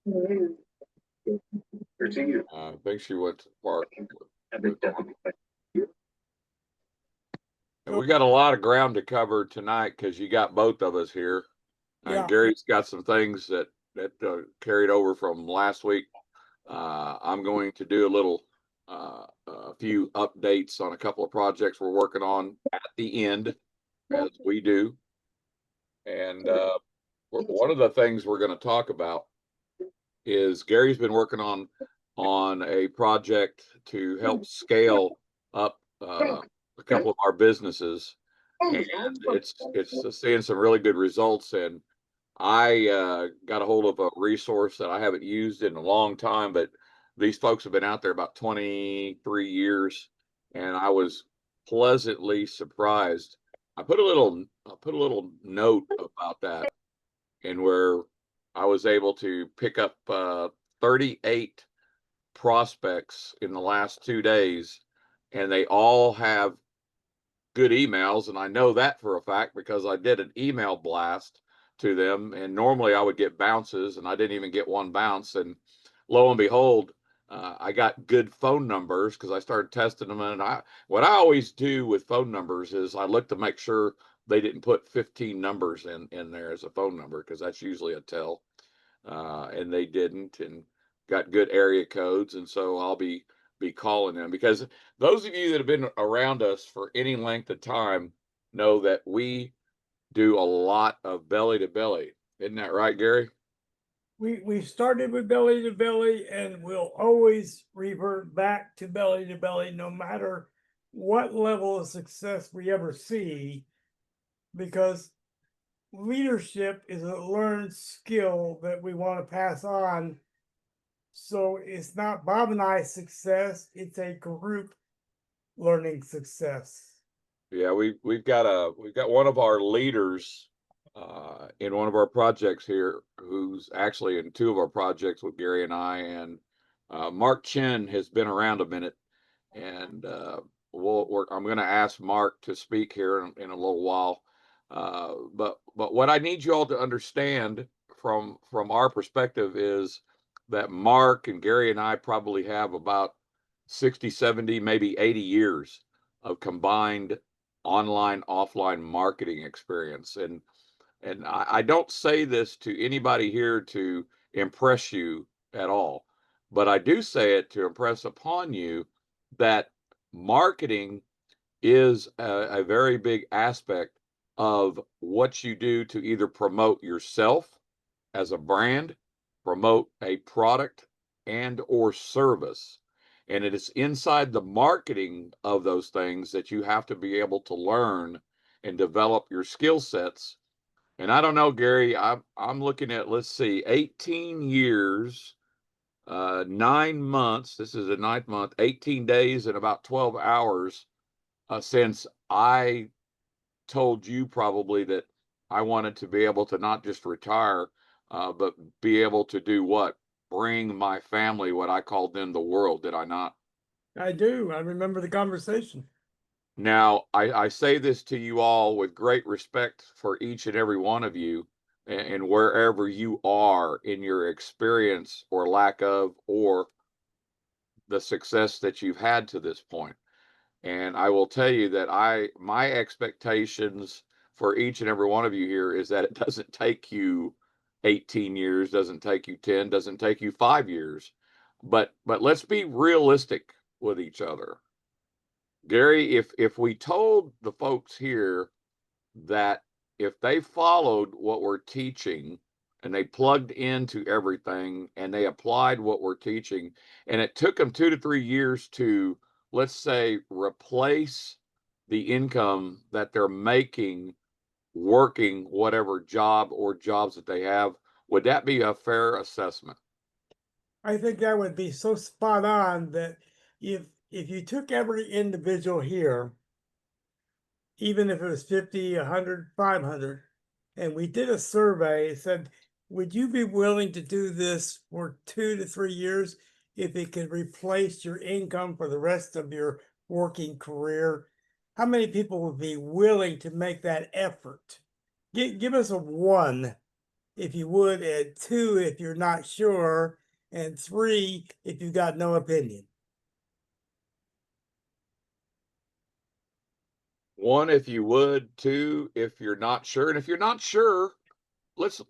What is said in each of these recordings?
I think she went to the park. And we got a lot of ground to cover tonight because you got both of us here. And Yeah, Gary's got some things that carried over from last week. I'm going to do a few updates on a couple of projects we're working on at the end, as we do. And one of the things we're going to talk about is Gary's been working on a project to help scale up a couple of our businesses, and it's seeing some really good results. And I got a hold of a resource that I haven't used in a long time, but these folks have been out there about 23 years, and I was pleasantly surprised. I put a little note about that, and where I was able to pick up 38 prospects in the last 2 days, and they all have good emails. And I know that for a fact because I did an email blast to them. And normally I would get bounces, and I didn't even get one bounce. And lo and behold, I got good phone numbers because I started testing them. And what I always do with phone numbers is I look to make sure they didn't put 15 numbers in there as a phone number, because that's usually a tell. And they didn't, and got good area codes. And so I'll be calling them, because those of you that have been around us for any length of time know that we do a lot of belly to belly. Isn't that right, Gary? we started with belly to belly, and we'll always revert back to belly, no matter what level of success we ever see, because leadership is a learned skill that we want to pass on. So it's not Bob and I's success, it's a group learning success. Yeah, we've got one of our leaders in one of our projects here, who's actually in two of our projects with Gary and I. And Mark Chin has been around a minute, and I'm going to ask Mark to speak here in a little while. But what I need you all to understand from our perspective is that Mark and Gary and I probably have about 60, 70, maybe 80 years of combined online, offline marketing experience. And I don't say this to anybody here to impress you at all, but I do say it to impress upon you that marketing is a very big aspect of what you do to either promote yourself as a brand, promote a product and or service. And it is inside the marketing of those things that you have to be able to learn and develop your skill sets. And I don't know, Gary, I'm looking at, let's see, 18 years, 9 months. This is the ninth month, 18 days and about 12 hours since I told you probably that I wanted to be able to not just retire, but be able to do what? Bring my family what I called them the world, did I not? I do. I remember the conversation. Now, I say this to you all with great respect for each and every one of you, and wherever you are in your experience or lack of, or the success that you've had to this point. And I will tell you that my expectations for each and every one of you here is that it doesn't take you 18 years, doesn't take you 10, doesn't take you 5 years. But let's be realistic with each other. Gary, if we told the folks here that if they followed what we're teaching and they plugged into everything and they applied what we're teaching, and it took them 2 to 3 years to, let's say, replace the income that they're making working whatever job or jobs that they have, would that be a fair assessment? I think that would be so spot on that if you took every individual here, even if it was 50, 100, 500, and we did a survey, said, would you be willing to do this for 2 to 3 years if it could replace your income for the rest of your working career? How many people would be willing to make that effort? Give us a one. if you would, and 2, if you're not sure, and 3, if you got no opinion. 1, if you would, 2, if you're not sure. And if you're not sure, let's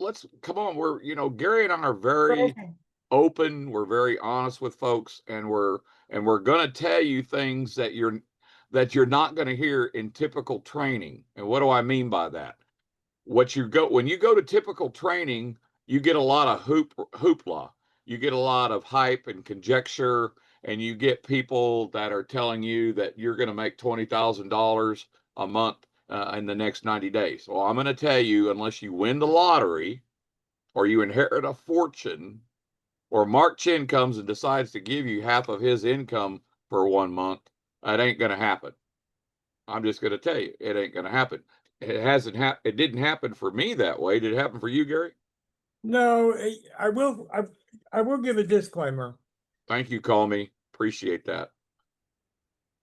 come on. Gary and I are very Okay. open, we're very honest with folks, and we're going to tell you things that you're not going to hear in typical training. And what do I mean by that? When you go to typical training, you get a lot of hoopla. You get a lot of hype and conjecture, and you get people that are telling you that you're going to make $20,000 a month in the next 90 days. Well, I'm going to tell you, unless you win the lottery or you inherit a fortune, or Mark Chin comes and decides to give you half of his income for 1 month, it ain't going to happen. I'm just going to tell you, it ain't going to happen. It didn't happen for me that way. Did it happen for you, Gary? No, I will give a disclaimer. Thank you, call me. Appreciate that.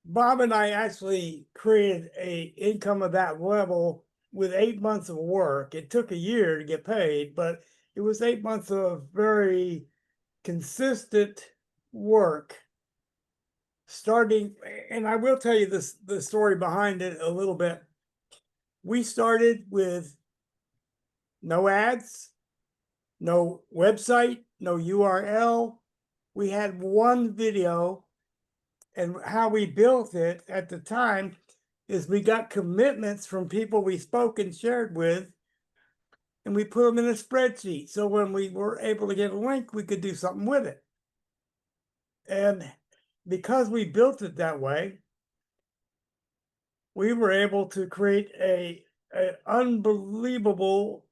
Bob and I actually created a income of that level with 8 months of work. It took a year to get paid, but it was 8 months of very consistent work. Starting, and I will tell you the story behind it a little bit. We started with no ads, no website, no URL. We had one video, and how we built it at the time is we got commitments from people we spoke and shared with, and we put them in a spreadsheet. So when we were able to get a link, we could do something with it. And because we built it that way, we were able to create a unbelievable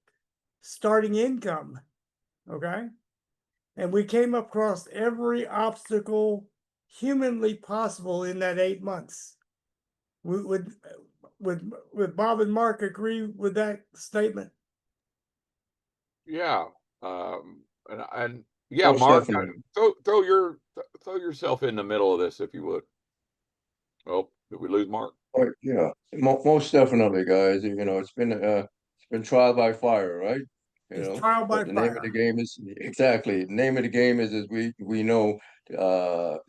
starting income. Okay. And we came across every obstacle humanly possible in that 8 months. Would Bob and Mark agree with that statement? Yeah. And yeah, Most Mark, definitely. throw yourself in the middle of this if you would. Oh, did we lose Mark? Yeah, most definitely, guys. It's been trial by fire, right? It's trial by But the name of the fire. game is exactly the name of the game is, as we know,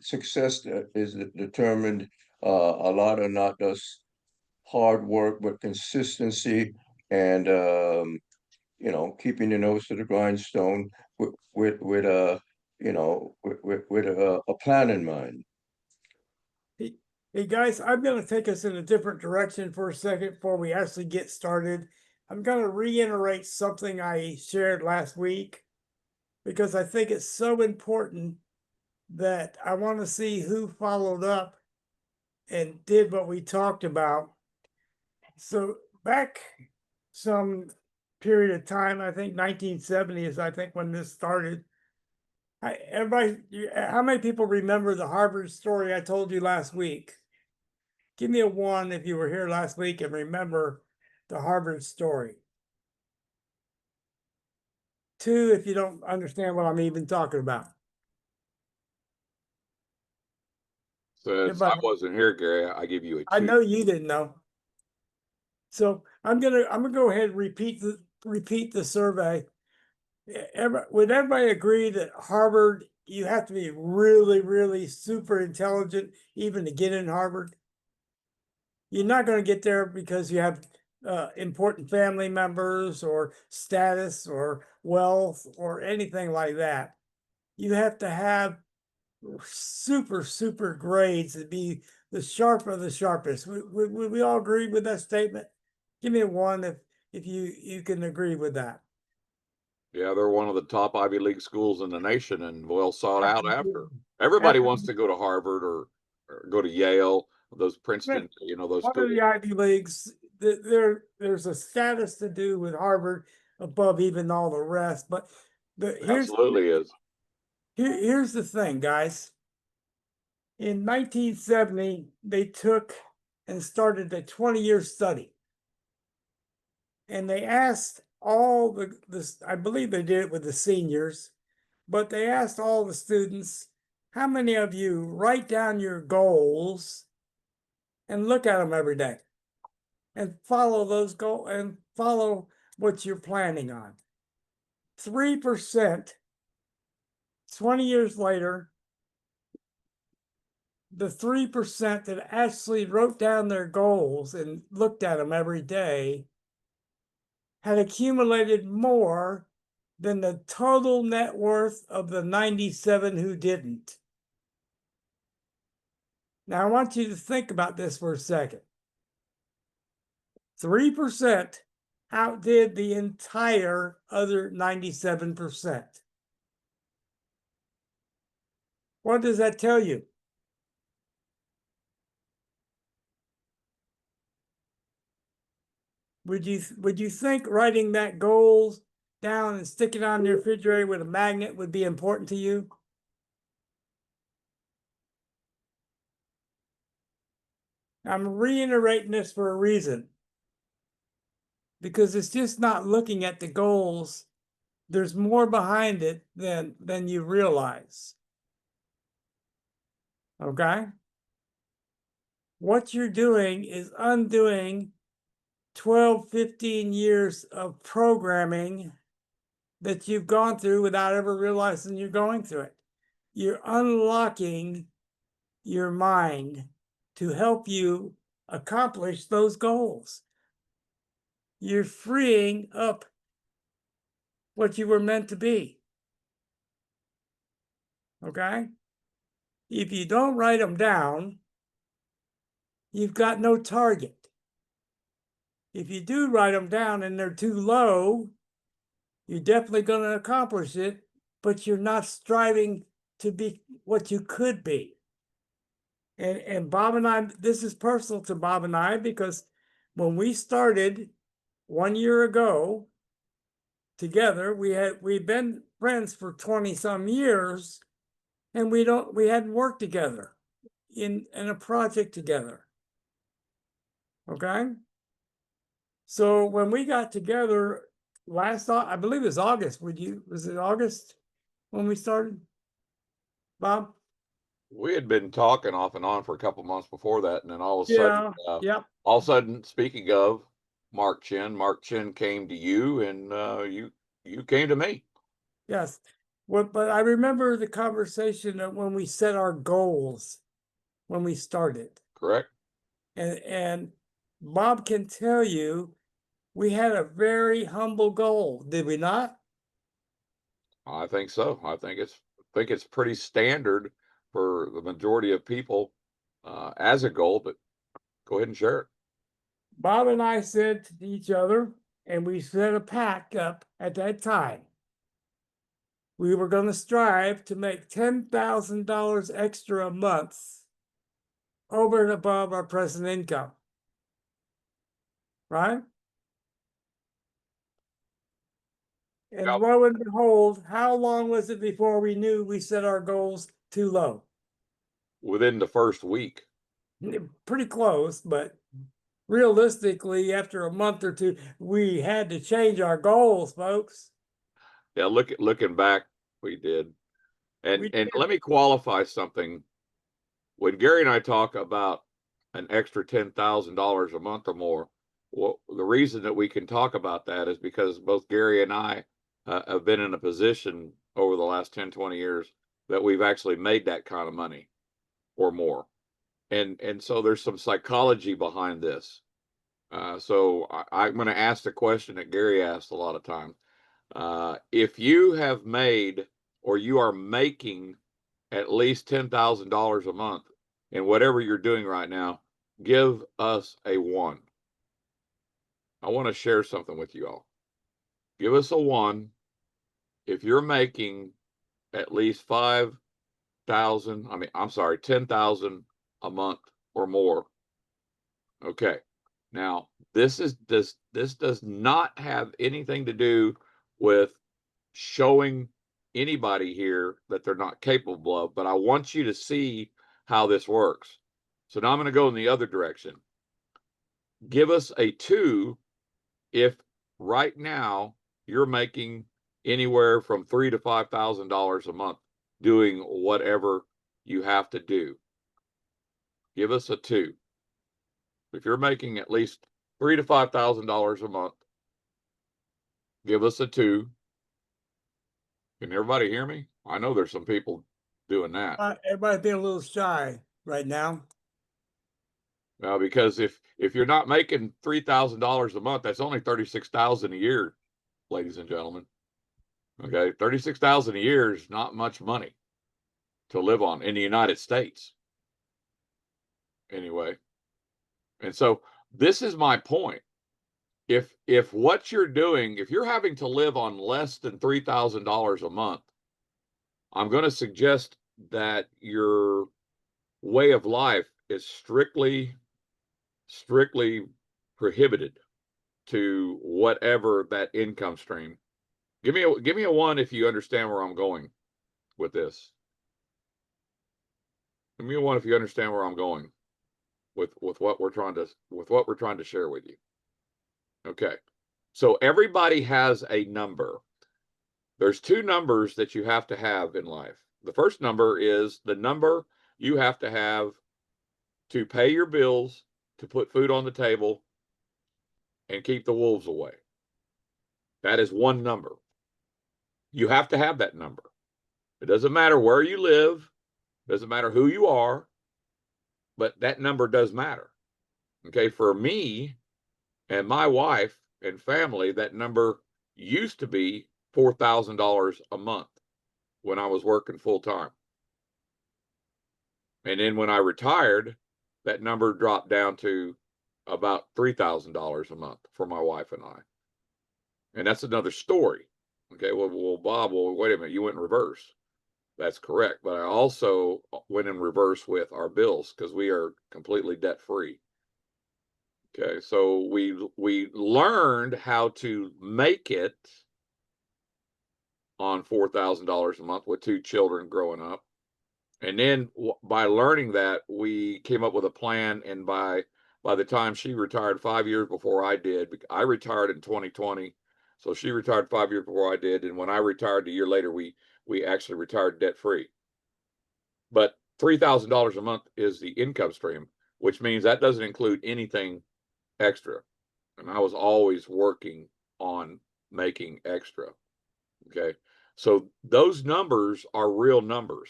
success is determined a lot of not just hard work, but consistency and keeping your nose to the grindstone with a plan in mind. Hey, hey guys, I'm going to take us in a different direction for a second before we actually get started. I'm going to reiterate something I shared last week because I think it's so important that I want to see who followed up and did what we talked about. So back some period of time, I think 1970 is, I think, when this started. How many people remember the Harvard story I told you last week? Give me a 1 if you were here last week and remember the Harvard story. 2 if you don't understand what I'm even talking about. Since I Everybody, wasn't here, Gary, I give you a I 2. know you didn't know. So I'm gonna go ahead and repeat the survey. Would everybody agree that Harvard, you have to be really, really super intelligent even to get in Harvard? You're not going to get there because you have important family members or status or wealth or anything like that. You have to have super, super grades to be the sharp of the sharpest. Would we all agree with that statement? Give me a 1 if you can agree with that. Yeah, they're one of the top Ivy League schools in the nation and well sought out after. Absolutely. Everybody wants Absolutely. to go to Harvard or go to Yale, those Princeton, those One of schools. the Ivy Leagues, there's a status to do with Harvard above even all the rest. But Absolutely is. here's the thing, guys. In 1970, they took and started a 20-year study. And they asked all I believe they did it with the seniors, but they asked all the students, how many of you write down your goals and look at them every day and follow those goals and follow what you're planning on? 3%, 20 years later, the 3% that actually wrote down their goals and looked at them every day had accumulated more than the total net worth of the 97 who didn't. Now, I want you to think about this for a second. 3% outdid the entire other 97%. What does that tell you? Would you think writing that goals down and sticking it on your refrigerator with a magnet would be important to you? I'm reiterating this for a reason. Because it's just not looking at the goals. There's more behind it than you realize. Okay? What you're doing is undoing 12, 15 years of programming that you've gone through without ever realizing you're going through it. You're unlocking your mind to help you accomplish those goals. You're freeing up what you were meant to be. Okay? If you don't write them down, you've got no target. If you do write them down and they're too low, you're definitely going to accomplish it, but you're not striving to be what you could be. And Bob and I, this is personal to Bob and I, because when we started 1 year ago together, we'd been friends for 20 some years, and we hadn't worked together in a project together. Okay? So when we got together I believe it was August, was it August when we started, Bob? We had been talking off and on for a couple months before that, and then all of a sudden, Yep. all of a sudden, speaking of Mark Chin came to you, and you came to me. Yes. Well, but I remember the conversation when we set our goals when we started. Correct. And Bob can tell you we had a very humble goal, did we not? I think so. I think it's pretty standard for the majority of people as a goal, but go ahead and share it. Bob and I said to each other, and we set a pact up at that time. We were going to strive to make $10,000 extra a month over and above our present income. Right? And Yep. lo and behold, how long was it before we knew we set our goals too low? Within the first week. Pretty close, but realistically, after a month or two, we had to change our goals, folks. Yeah, looking back, we did. And let me qualify something. When Gary and I talk about an extra $10,000 a month or more, well, the reason that we can talk about that is because both Gary and I have been in a position over the last 10, 20 years that we've actually made that kind of money or more. And so there's some psychology behind this. So I'm going to ask the question that Gary asked a lot of times. If you have made or you are making at least $10,000 a month in whatever you're doing right now, give us a 1. I want to share something with you all. Give us a 1 if you're making at least 10,000 a month or more. Okay. Now, this does not have anything to do with showing anybody here that they're not capable of, but I want you to see how this works. So now I'm going to go in the other direction. Give us a 2 if right now you're making anywhere from $3,000 to $5,000 a month doing whatever you have to do. Give us a 2. If you're making at least $3,000 to $5,000 a month, give us a 2. Can everybody hear me? I know there's some people doing that. Everybody's being a little shy right now. Because if you're not making $3,000 a month, that's only 36,000 a year, ladies and gentlemen. Okay, 36,000 a year is not much money to live on in the United States. Anyway, and so this is my point. If what you're doing, if you're having to live on less than $3,000 a month, I'm going to suggest that your way of life is strictly prohibited to whatever that income stream. Give me a one if you understand where I'm going with this. Give me a one if you understand where I'm going with what we're trying to share with you. Okay. So everybody has a number. There's two numbers that you have to have in life. The first number is the number you have to have to pay your bills, to put food on the table, and keep the wolves away. That is one number. You have to have that number. It doesn't matter where you live, doesn't matter who you are, but that number does matter. Okay, for me and my wife and family, that number used to be $4,000 a month when I was working full time. And then when I retired, that number dropped down to about $3,000 a month for my wife and I. And that's another story. Okay, well, Bob, well, wait a minute, you went in reverse. That's correct. But I also went in reverse with our bills because we are completely debt free. Okay, so we learned how to make it on $4,000 a month with two children growing up. And then by learning that, we came up with a plan. And by the time she retired 5 years before I did, I retired in 2020. So she retired 5 years before I did. And when I retired a year later, we actually retired debt free. But $3,000 a month is the income stream, which means that doesn't include anything extra. And I was always working on making extra. Okay. So those numbers are real numbers.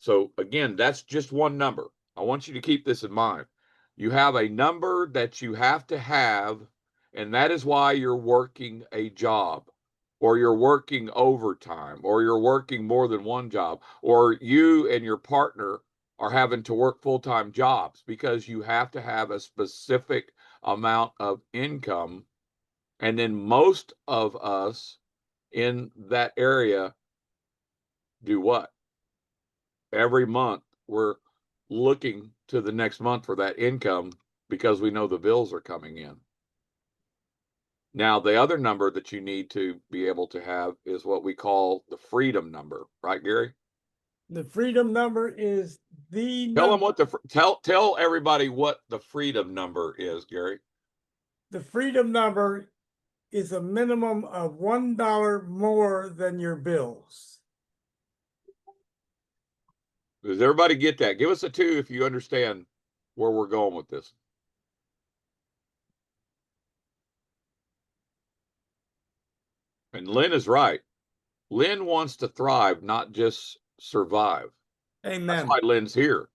So again, that's just one number. I want you to keep this in mind. You have a number that you have to have, and that is why you're working a job, or you're working overtime, or you're working more than one job, or you and your partner are having to work full-time jobs, because you have to have a specific amount of income. And then most of us in that area do what? Every month we're looking to the next month for that income because we know the bills are coming in. Now, the other number that you need to be able to have is what we call the freedom number, right, Gary? The freedom number is the Tell them number. what the tell everybody what the freedom number is, Gary. The freedom number is a minimum of $1 more than your bills. Does everybody get that? Give us a 2 if you understand where we're going with this. And Lynn is right. Lynn wants to thrive, not just survive. Amen. That's why Lynn's here.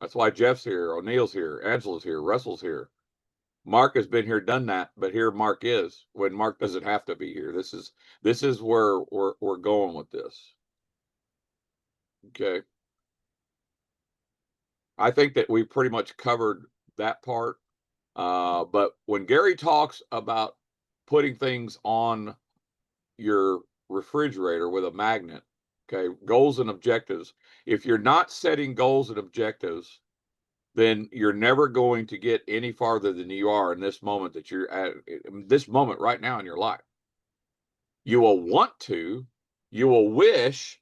That's why Jeff's here, O'Neill's here, Angela's here, Russell's here. Mark has been here, done that, but here Mark is when Mark doesn't have to be here. This is where we're going with this. Okay. I think that we pretty much covered that part. But when Gary talks about putting things on your refrigerator with a magnet, okay, goals and objectives. If you're not setting goals and objectives, then you're never going to get any farther than you are in this moment that you're at, this moment right now in your life. You will want to, you will wish,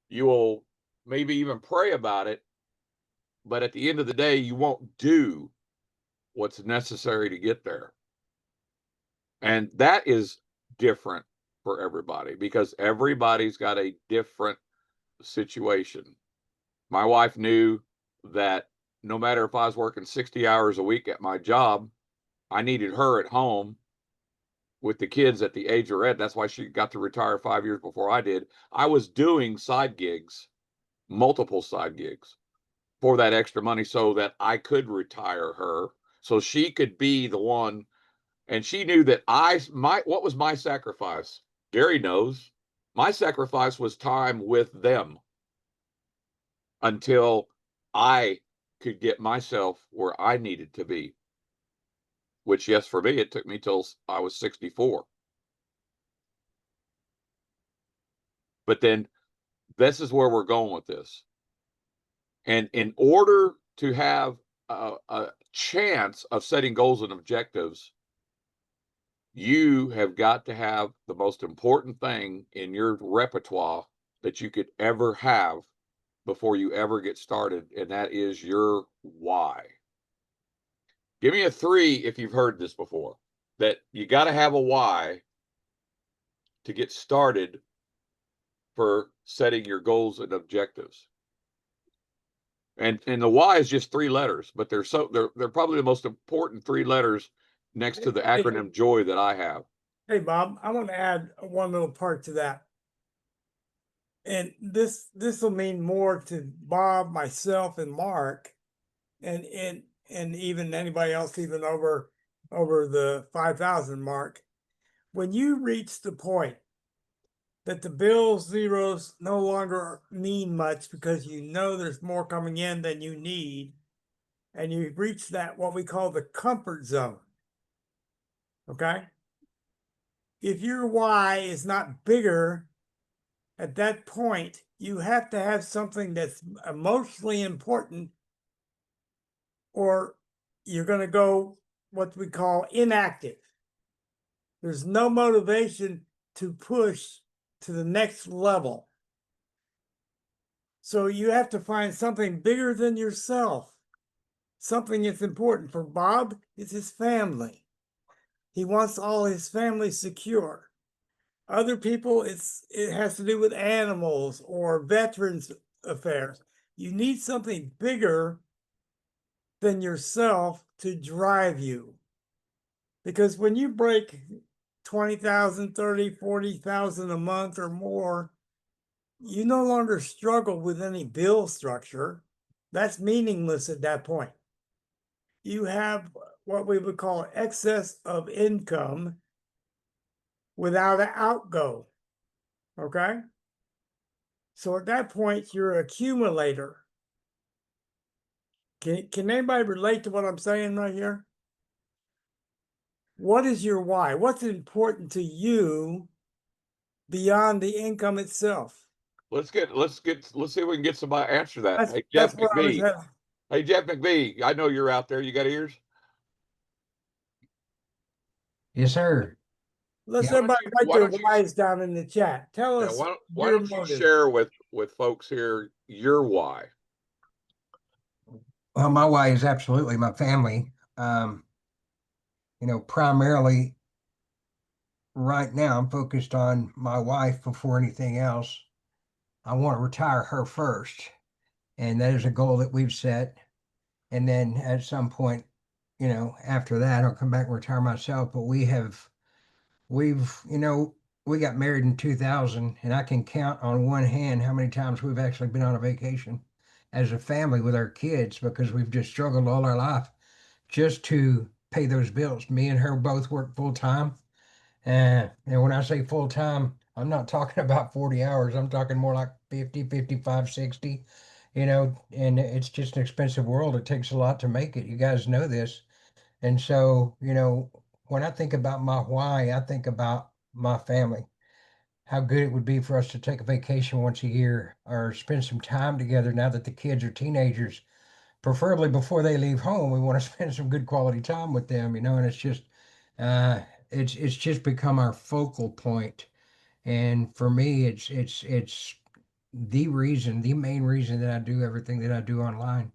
you will maybe even pray about it, but at the end of the day, you won't do what's necessary to get there. And that is different for everybody because everybody's got a different situation. My wife knew that no matter if I was working 60 hours a week at my job, I needed her at home with the kids at the age we're at. That's why she got to retire 5 years before I did. I was doing side gigs, multiple side gigs for that extra money so that I could retire her so she could be the one. And she knew that what was my sacrifice? Gary knows. My sacrifice was time with them until I could get myself where I needed to be. Which, yes, for me, it took me till I was 64. But then this is where we're going with this. And in order to have a chance of setting goals and objectives, you have got to have the most important thing in your repertoire that you could ever have before you ever get started, and that is your why. Give me a 3 if you've heard this before, that you got to have a why to get started for setting your goals and objectives. And the why is just 3 letters, but they're probably the most important 3 letters next to the acronym JOY that I have. Hey, Bob, I want to add one little part to that. And this will mean more to Bob, myself, and Mark, and even anybody else, even over the 5,000 mark. When you reach the point that the bills zeros no longer mean much because you know there's more coming in than you need, and you've reached that what we call the comfort zone. Okay? If your why is not bigger at that point, you have to have something that's emotionally important, or you're going to go what we call inactive. There's no motivation to push to the next level. So you have to find something bigger than yourself, something that's important. For Bob, it's his family. He wants all his family secure. Other people, it has to do with animals or veterans affairs. You need something bigger than yourself to drive you. Because when you break 20,000, 30, 40,000 a month or more, you no longer struggle with any bill structure. That's meaningless at that point. You have what we would call excess of income without an outgo. Okay? So at that point, you're an accumulator. Can anybody relate to what I'm saying right here? What is your why? What's important to you beyond the income itself? Let's see if we can get somebody to answer that. Hey, That's Jeff where I was McBee. at. Hey, Jeff McBee, I know you're out there. You got ears? Yes, sir. Let's Yeah. everybody write Why their don't you- whys down in the chat. Tell Yeah, us why your don't you motive. share with folks here your why? Well, my why is absolutely my family. Primarily right now, I'm focused on my wife before anything else. I want to retire her first, and that is a goal that we've set. And then at some point, after that, I'll come back and retire myself. But we got married in 2000, and I can count on one hand how many times we've actually been on a vacation as a family with our kids because we've just struggled all our life just to pay those bills. Me and her both work full time. And when I say full time, I'm not talking about 40 hours. I'm talking more like 50, 55, 60, and it's just an expensive world. It takes a lot to make it. You guys know this. And so, when I think about my why, I think about my family. How good it would be for us to take a vacation once a year or spend some time together now that the kids are teenagers. Preferably before they leave home, we want to spend some good quality time with them, and uh it's just become our focal point. And for me, it's the main reason that I do everything that I do online.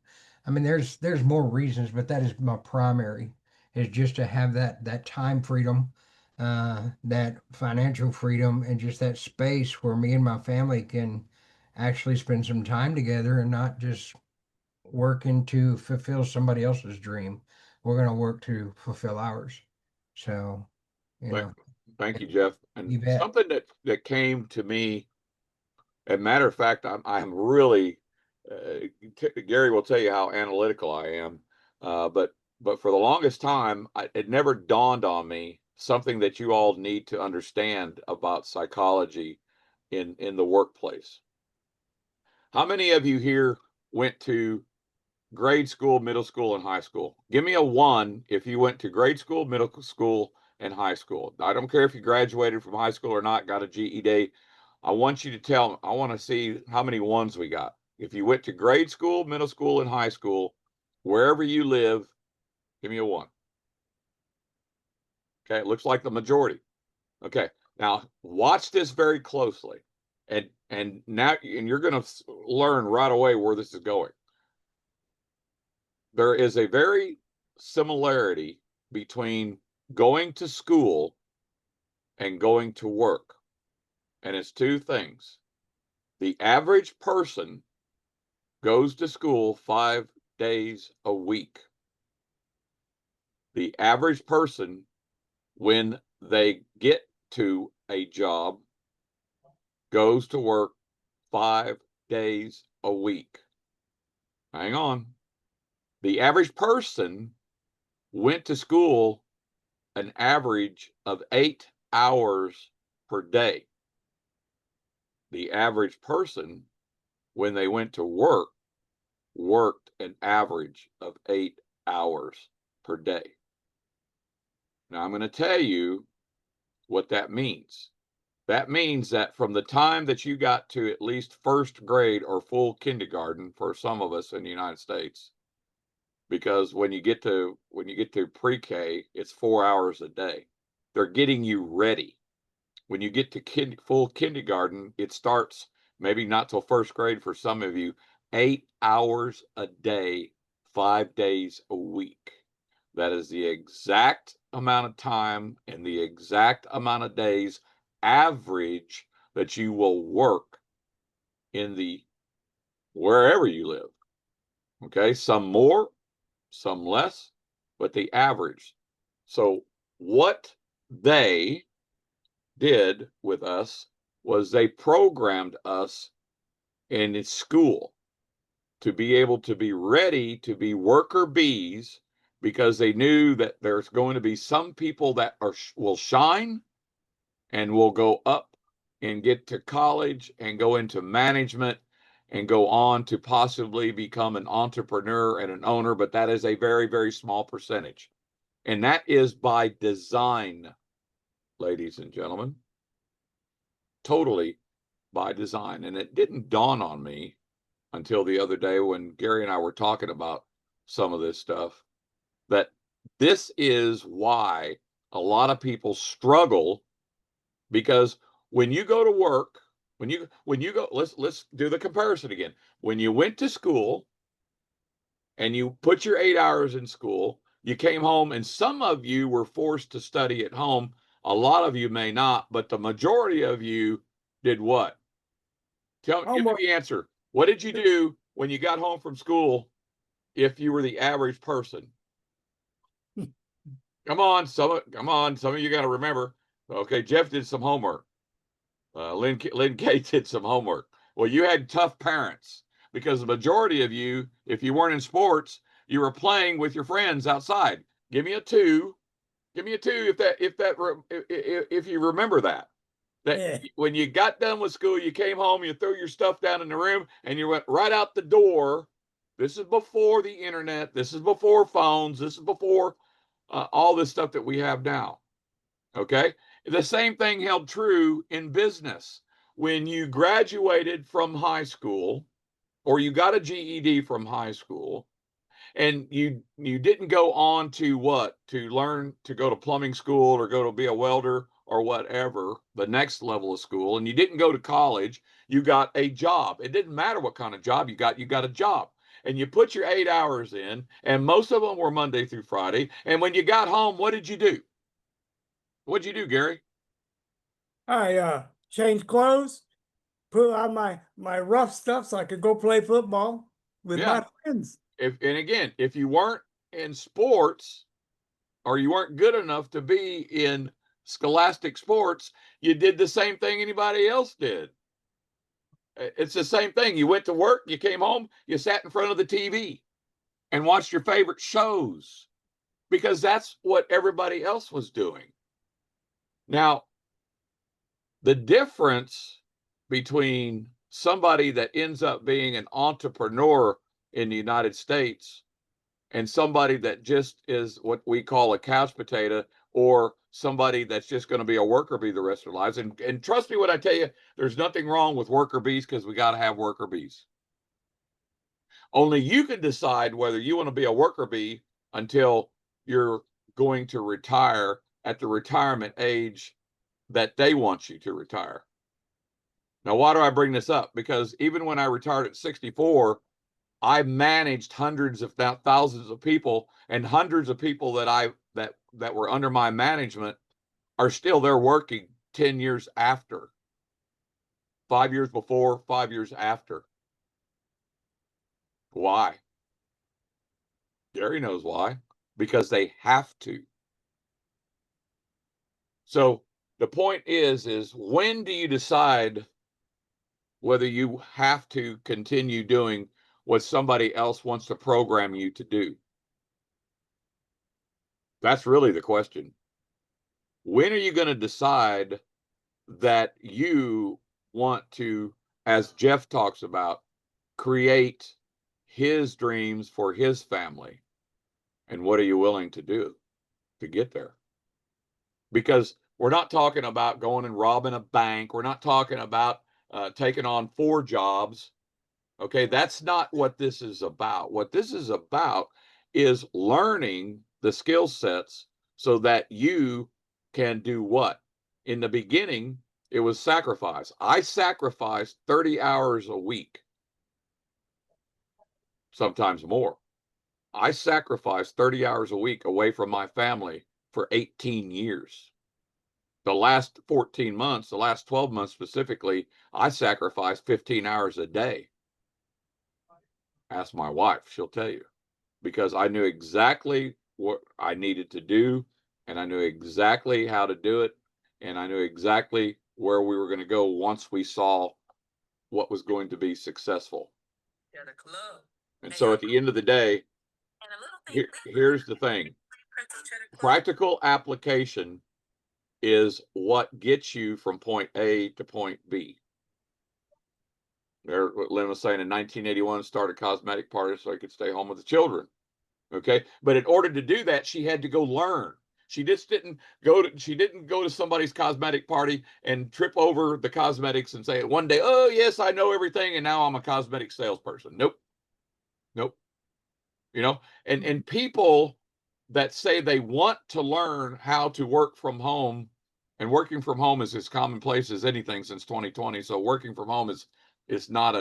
I mean, there's more reasons, but that is my primary, is just to have that time freedom, that financial freedom, and just that space where me and my family can actually spend some time together and not just working to fulfill somebody else's dream. We're going to work to fulfill ours. So, But Thank you, Jeff. You And bet. something that came to me, as a matter of fact, I'm really Gary will tell you how analytical I am, but for the longest time, it never dawned on me something that you all need to understand about psychology in the workplace. How many of you here went to grade school, middle school, and high school? Give me a 1 if you went to grade school, middle school, and high school. I don't care if you graduated from high school or not, got a GED. I want you to tell, I want to see how many 1s we got. If you went to grade school, middle school, and high school, wherever you live, give me a 1. Okay, it looks like the majority. Okay, now watch this very closely. And now, and you're going to learn right away where this is going. There is a very similarity between going to school and going to work. And it's 2 things. The average person goes to school 5 days a week. The average person, when they get to a job, goes to work 5 days a week. Hang on. The average person went to school an average of 8 hours per day. The average person, when they went to work, worked an average of 8 hours per day. Now, I'm going to tell you what that means. That means that from the time that you got to at least first grade or full kindergarten for some of us in the United States, because when you get to pre-K, it's 4 hours a day. They're getting you ready. When you get to full kindergarten, it starts maybe not till first grade for some of you, 8 hours a day, 5 days a week. That is the exact amount of time and the exact amount of days average that you will work in the wherever you live. Okay, some more, some less, but the average. So what they did with us was they programmed us in school to be able to be ready to be worker bees, because they knew that there's going to be some people that will shine and will go up and get to college and go into management and go on to possibly become an entrepreneur and an owner, but that is a very, very small percentage. And that is by design, ladies and gentlemen. Totally by design. And it didn't dawn on me until the other day when Gary and I were talking about some of this stuff, that this is why a lot of people struggle, because when you go to work, when you go, let's do the comparison again. When you went to school and you put your 8 hours in school, you came home, and some of you were forced to study at home. A lot of you may not, but the majority of you did what? Give me the answer. What did you do when you got home from school if you were the average person? Come on, some of you got to remember. Okay, Jeff did some homework. Lynn K did some homework. Well, you had tough parents, because the majority of you, if you weren't in sports, you were playing with your friends outside. Give me a 2. Give me a 2 if you remember that. That when you got done with school, you came home, you threw your stuff down in the room, and you went right out the door. This is before the internet. This is before phones. This is before all this stuff that we have now. Okay. The same thing held true in business. When you graduated from high school, or you got a GED from high school, and you didn't go on to what? To learn to go to plumbing school or go to be a welder or whatever, the next level of school, and you didn't go to college, you got a job. It didn't matter what kind of job you got a job. And you put your 8 hours in, and most of them were Monday through Friday. And when you got home, what did you do? What'd you do, Gary? I changed clothes, put on my rough stuff so I could go play football with my friends. And again, if you weren't in sports, or you weren't good enough to be in scholastic sports, you did the same thing anybody else did. It's the same thing. You went to work, you came home, you sat in front of the TV and watched your favorite shows because that's what everybody else was doing. Now, the difference between somebody that ends up being an entrepreneur in the United States and somebody that just is what we call a couch potato, or somebody that's just going to be a worker bee the rest of their lives. And trust me when I tell you, there's nothing wrong with worker bees, because we got to have worker bees. Only you can decide whether you want to be a worker bee until you're going to retire at the retirement age that they want you to retire. Now, why do I bring this up? Because even when I retired at 64, I managed hundreds of thousands of people, and hundreds of people that were under my management are still there working 10 years after, 5 years before, 5 years after. Why? Gary knows why. Because they have to. So the point is when do you decide whether you have to continue doing what somebody else wants to program you to do? That's really the question. When are you going to decide that you want to, as Jeff talks about, create his dreams for his family? And what are you willing to do to get there? Because we're not talking about going and robbing a bank. We're not talking about taking on 4 jobs. Okay, that's not what this is about. What this is about is learning the skill sets so that you can do what? In the beginning, it was sacrifice. I sacrificed 30 hours a week, sometimes more. I sacrificed 30 hours a week away from my family for 18 years. The last 14 months, the last 12 months specifically, I sacrificed 15 hours a day. Ask my wife, she'll tell you, because I knew exactly what I needed to do, and I knew exactly how to do it, and I knew exactly where we were going to go once we saw what was going to be successful. And so at the end of the day, here's the thing. Practical application is what gets you from point A to point B. There, what Lynn was saying, in 1981, started a cosmetic party so I could stay home with the children. Okay, but in order to do that, she had to go learn. She just didn't go to somebody's cosmetic party and trip over the cosmetics and say one day, oh yes, I know everything, and now I'm a cosmetic salesperson. Nope. You know, and people that say they want to learn how to work from home, and working from home is as commonplace as anything since 2020. So working from home is not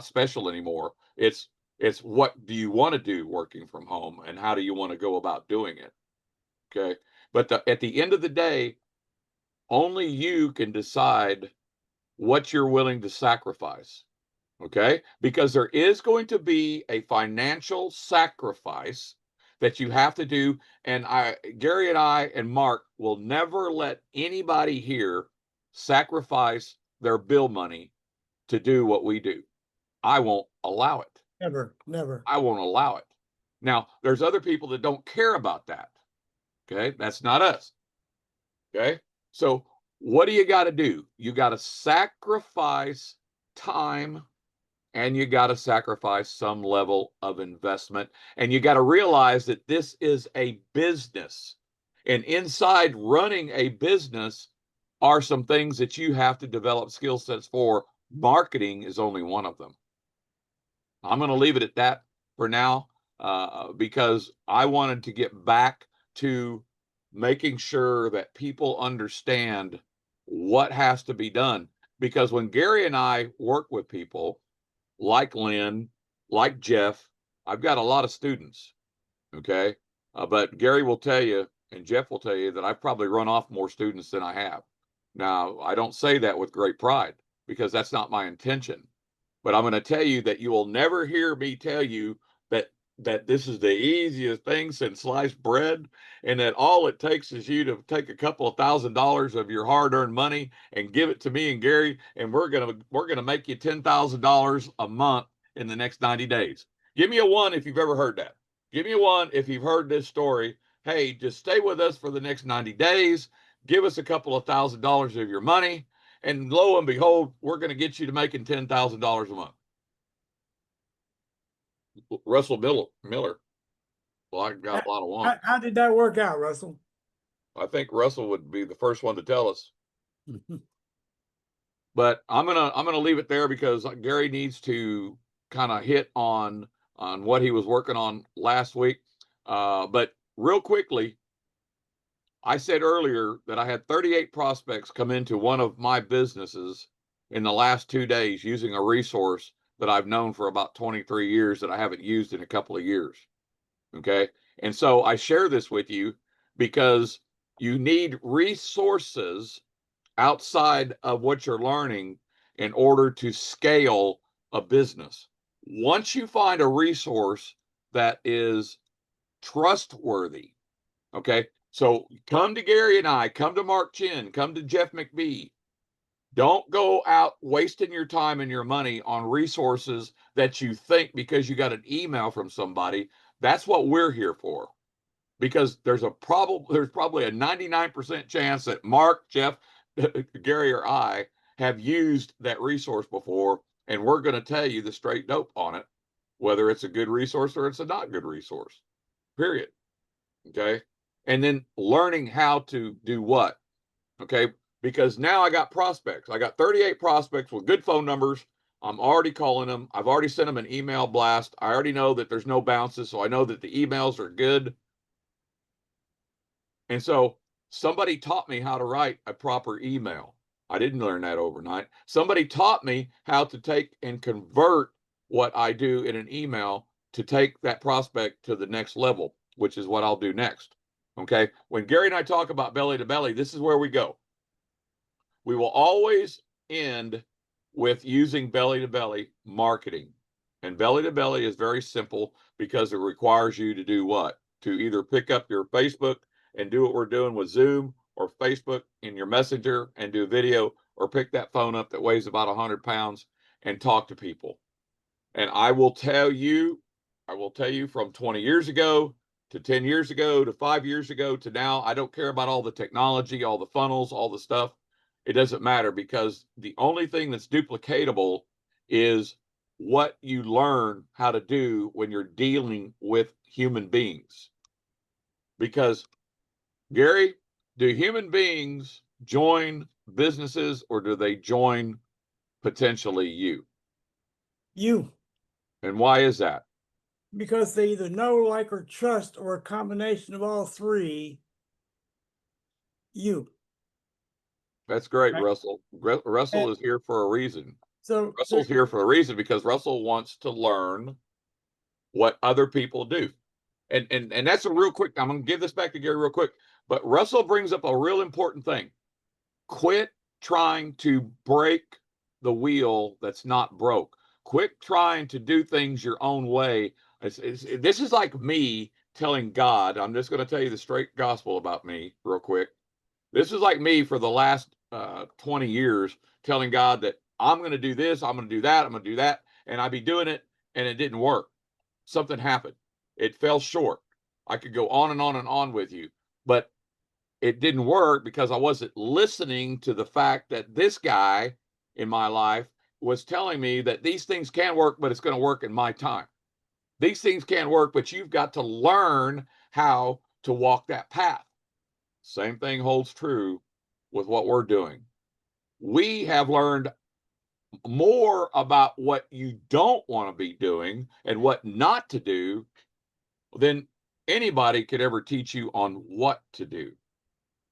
special anymore. It's what do you want to do working from home, and how do you want to go about doing it? Okay, but at the end of the day, only you can decide what you're willing to sacrifice. Okay, because there is going to be a financial sacrifice that you have to do. And Gary and I and Mark will never let anybody here sacrifice their bill money to do what we do. I won't allow it. Never. I won't allow it. Now, there's other people that don't care about that. Okay, that's not us. Okay, so what do you got to do? You got to sacrifice time, and you got to sacrifice some level of investment. And you got to realize that this is a business. And inside running a business are some things that you have to develop skill sets for. Marketing is only one of them. I'm going to leave it at that for now, because I wanted to get back to making sure that people understand what has to be done. Because when Gary and I work with people, like Lynn, like Jeff, I've got a lot of students. Okay. But Gary will tell you, and Jeff will tell you, that I've probably run off more students than I have. Now, I don't say that with great pride, because that's not my intention. But I'm going to tell you that you will never hear me tell you that that this is the easiest thing since sliced bread, and that all it takes is you to take a couple of $1,000s of your hard-earned money and give it to me and Gary, and we're gonna make you $10,000 a month in the next 90 days. Give me a one if you've ever heard that. Give me a one if you've heard this story. Hey, just stay with us for the next 90 days. Give us a couple of $1,000s of your money, and lo and behold, we're going to get you to making $10,000 a month. Russell Miller. Well, I got a lot of one. How did that work out, Russell? I think Russell would be the first one to tell us. But I'm gonna leave it there because Gary needs to kind of hit on what he was working on last week. But real quickly, I said earlier that I had 38 prospects come into one of my businesses in the last 2 days using a resource that I've known for about 23 years that I haven't used in a couple of years. Okay. And so I share this with you because you need resources outside of what you're learning in order to scale a business. Once you find a resource that is trustworthy, okay, so come to Gary and I, come to Mark Chin, come to Jeff McBee. Don't go out wasting your time and your money on resources that you think because you got an email from somebody. That's what we're here for. Because there's probably a 99% chance that Mark, Jeff, Gary, or I have used that resource before, and we're going to tell you the straight dope on it, whether it's a good resource or it's a not good resource. Period. Okay. And then learning how to do what. Okay. Because now I got prospects. I got 38 prospects with good phone numbers. I'm already calling them. I've already sent them an email blast. I already know that there's no bounces, so I know that the emails are good. And so somebody taught me how to write a proper email. I didn't learn that overnight. Somebody taught me how to take and convert what I do in an email to take that prospect to the next level, which is what I'll do next. Okay. When Gary and I talk about belly to belly, this is where we go. We will always end with using belly to belly marketing. And belly to belly is very simple because it requires you to do what? To either pick up your Facebook and do what we're doing with Zoom, or Facebook in your Messenger and do video, or pick that phone up that weighs about 100 pounds and talk to people. And I will tell you from 20 years ago to 10 years ago to 5 years ago to now, I don't care about all the technology, all the funnels, all the stuff. It doesn't matter, because the only thing that's duplicatable is what you learn how to do when you're dealing with human beings. Because, Gary, do human beings join businesses, or do they join potentially you? You. And why is that? Because they either know, like, or trust, or a combination of all three. You. That's great, Right. Russell. Russell is here for a reason. So Russell's here for a reason because Russell wants to learn what other people do. And that's a real quick, I'm going to give this back to Gary real quick, but Russell brings up a real important thing. Quit trying to break the wheel that's not broke. Quit trying to do things your own way. This is like me telling God, I'm just going to tell you the straight gospel about me real quick. This is like me for the last 20 years telling God that I'm going to do this, I'm going to do that, I'm going to do that, and I'd be doing it, and it didn't work. Something happened. It fell short. I could go on and on and on with you, but it didn't work because I wasn't listening to the fact that this guy in my life was telling me that these things can work, but it's going to work in my time. These things can work, but you've got to learn how to walk that path. Same thing holds true with what we're doing. We have learned more about what you don't want to be doing and what not to do than anybody could ever teach you on what to do.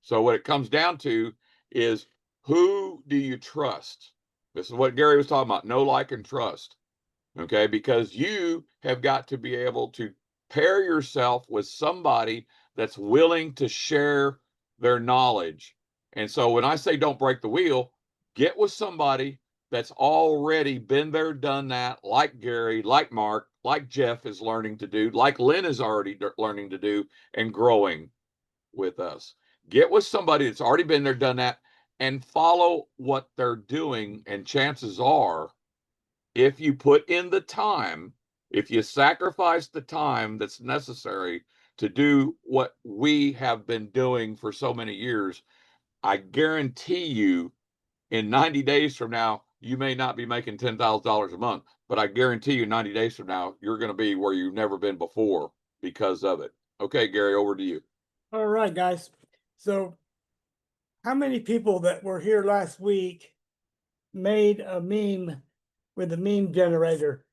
So what it comes down to is, who do you trust? This is what Gary was talking about, know, like, and trust. Okay, because you have got to be able to pair yourself with somebody that's willing to share their knowledge. And so when I say don't break the wheel, get with somebody that's already been there, done that, like Gary, like Mark, like Jeff is learning to do, like Lynn is already learning to do and growing with us. Get with somebody that's already been there, done that, and follow what they're doing. And chances are, if you put in the time, if you sacrifice the time that's necessary to do what we have been doing for so many years, I guarantee you in 90 days from now, you may not be making $10,000 a month, but I guarantee you 90 days from now, you're going to be where you've never been before because of it. Okay, Gary, over to you. All right, guys. So how many people that were here last week made a meme with a meme generator,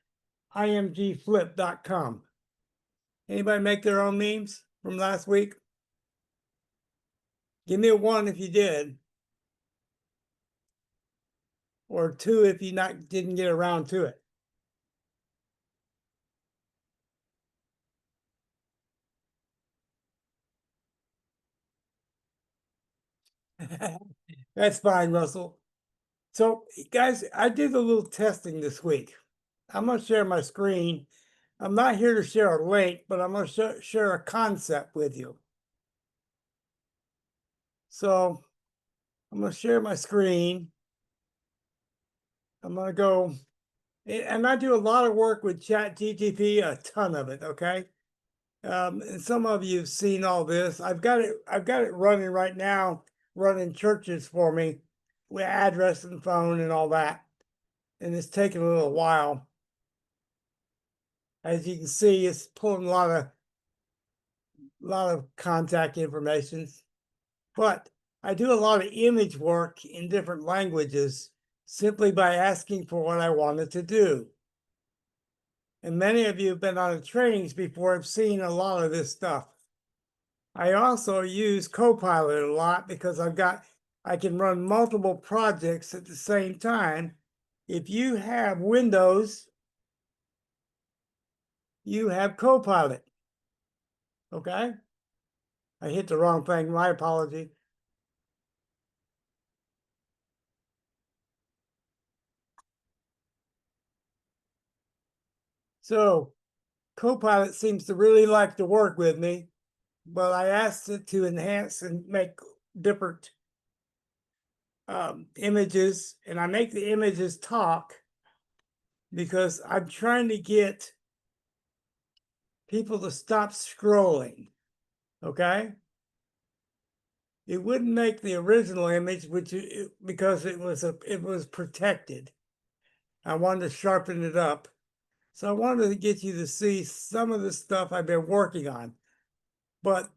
imgflip.com? Anybody make their own memes from last week? Give me a 1 if you did. Or 2 if you didn't get around to it. That's fine, Russell. So, guys, I did a little testing this week. I'm going to share my screen. I'm not here to share a link, but I'm going to share a concept with you. So, I'm going to share my screen. I'm going to go, and I do a lot of work with ChatGPT, a ton of it, okay? And some of you have seen all this. I've got it running right now, running churches for me with address and phone and all that. And it's taking a little while. As you can see, it's pulling a lot of contact information. But I do a lot of image work in different languages simply by asking for what I wanted to do. And many of you have been on the trainings before, have seen a lot of this stuff. I also use Copilot a lot because I can run multiple projects at the same time. If you have Windows, you have Copilot. Okay? I hit the wrong thing, my apology. So Copilot seems to really like to work with me, but I asked it to enhance and make different images, and I make the images talk because I'm trying to get people to stop scrolling. Okay? It wouldn't make the original image, because it was protected. I wanted to sharpen it up. So I wanted to get you to see some of the stuff I've been working on. But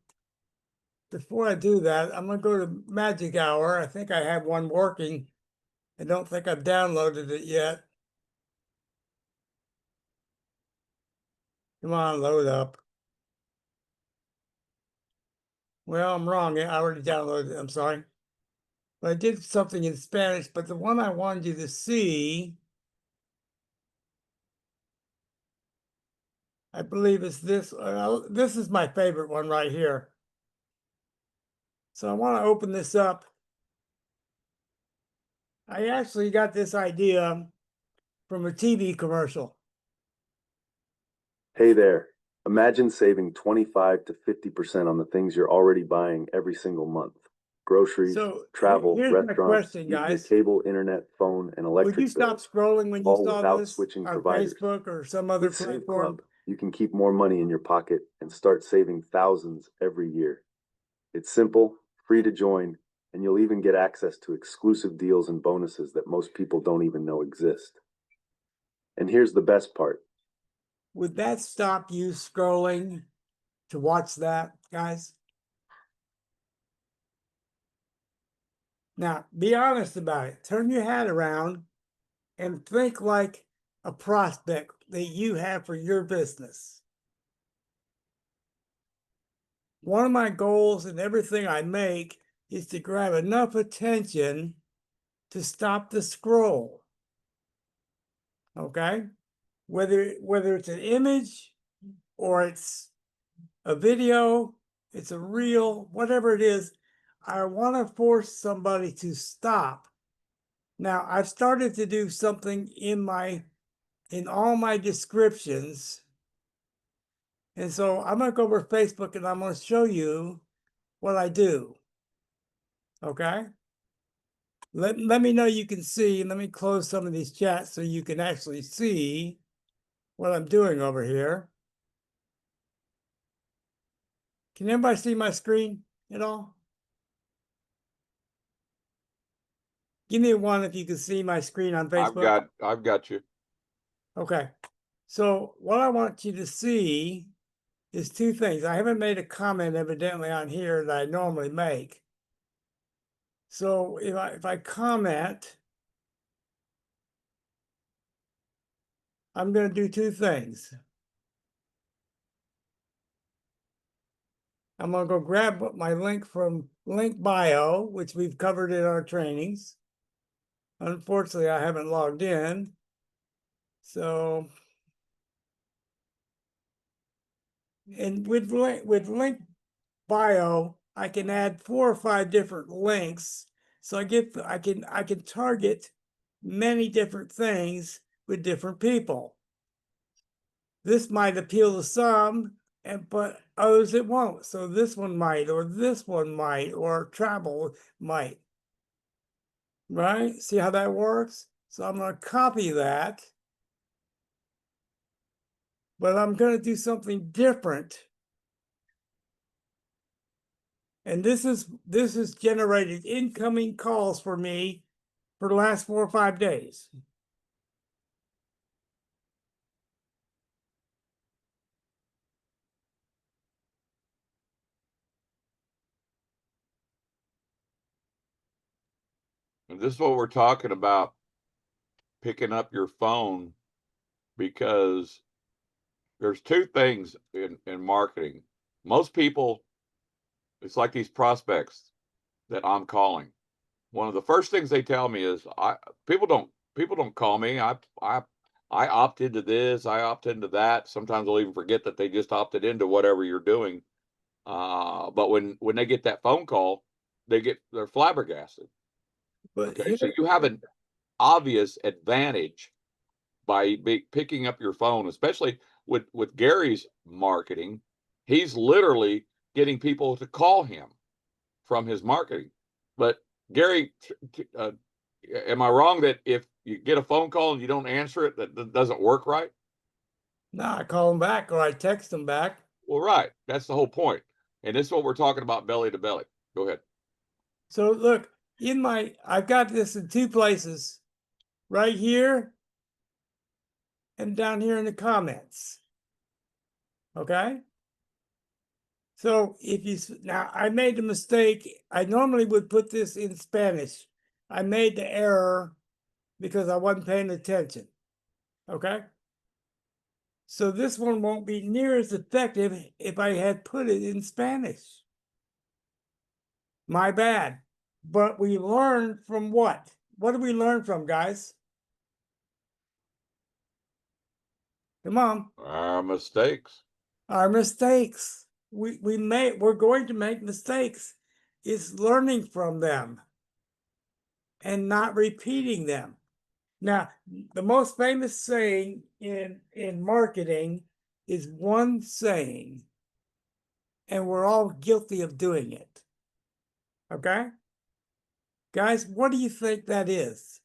before I do that, I'm going to go to Magic Hour. I think I have one working. I don't think I've downloaded it yet. Come on, load up. Well, I'm wrong. I already downloaded it. I'm sorry. But I did something in Spanish, but the one I wanted you to see, I believe is this. This is my favorite one right here. So I want to open this up. I actually got this idea from a TV commercial. Hey there. Imagine saving 25 to 50% on the things you're already buying every single month. Groceries, So travel, here's my restaurants, question, even guys. cable, internet, phone, and Would you electric stop bills, scrolling when you all saw without this switching on providers. Facebook or some other With Save platform? Club, you can keep more money in your pocket and start saving thousands every year. It's simple, free to join, and you'll even get access to exclusive deals and bonuses that most people don't even know exist. And here's the best part. Would that stop you scrolling to watch that, guys? Now, be honest about it. Turn your hat around and think like a prospect that you have for your business. One of my goals in everything I make is to grab enough attention to stop the scroll. Okay? Whether it's an image or it's a video, it's a reel, whatever it is, I want to force somebody to stop. Now, I've started to do something in my in all my descriptions. And so I'm going to go over Facebook and I'm going to show you what I do. Okay? Let me know you can see. Let me close some of these chats so you can actually see what I'm doing over here. Can everybody see my screen at all? Give me a one if you can see my screen on Facebook. I've got you. Okay. So what I want you to see is two things. I haven't made a comment evidently on here that I normally make. So if I comment, I'm going to do two things. I'm going to go grab my link from link bio, which we've covered in our trainings. Unfortunately, I haven't logged in. So, and with link bio, I can add 4 or 5 different links. So I can target many different things with different people. This might appeal to some, but others it won't. So this one might, or this one might, or travel might. Right? See how that works? So I'm going to copy that, but I'm going to do something different. And this is generated incoming calls for me for the last 4 or 5 days. And this is what we're talking about, picking up your phone, because there's two things in marketing. Most people, it's like these prospects that I'm calling. One of the first things they tell me is, people don't call me. I opt into this, I opt into that. Sometimes they'll even forget that they just opted into whatever you're doing. But when they get that phone call, they're flabbergasted. But Okay, here, so you have an obvious advantage by picking up your phone, especially with Gary's marketing. He's literally getting people to call him from his marketing. But Gary, am I wrong that if you get a phone call and you don't answer it, that doesn't work right? no, I call them back or I text them back. Well, right. That's the whole point. And this is what we're talking about, belly to belly. Go ahead. So look, I've got this in 2 places, right here and down here in the comments. Okay. So now I made a mistake. I normally would put this in Spanish. I made the error because I wasn't paying attention. Okay. So this one won't be near as effective if I had put it in Spanish. My bad. But we learned from what? What did we learn from, guys? Come on. Our mistakes. Our mistakes. We're going to make mistakes. It's learning from them and not repeating them. Now, the most famous saying in marketing is one saying, and we're all guilty of doing it. Okay? Guys, what do you think that is?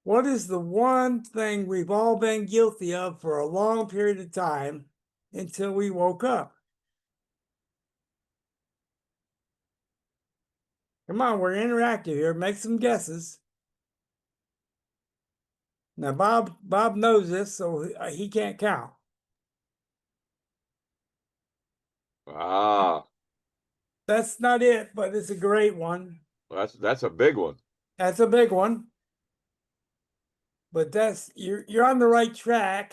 What is the one thing we've all been guilty of for a long period of time until we woke up? Come on, we're interactive here. Make some guesses. Now, Bob knows this, so he can't count. That's not it, but it's a great one. That's a big one. That's a big one. But you're on the right track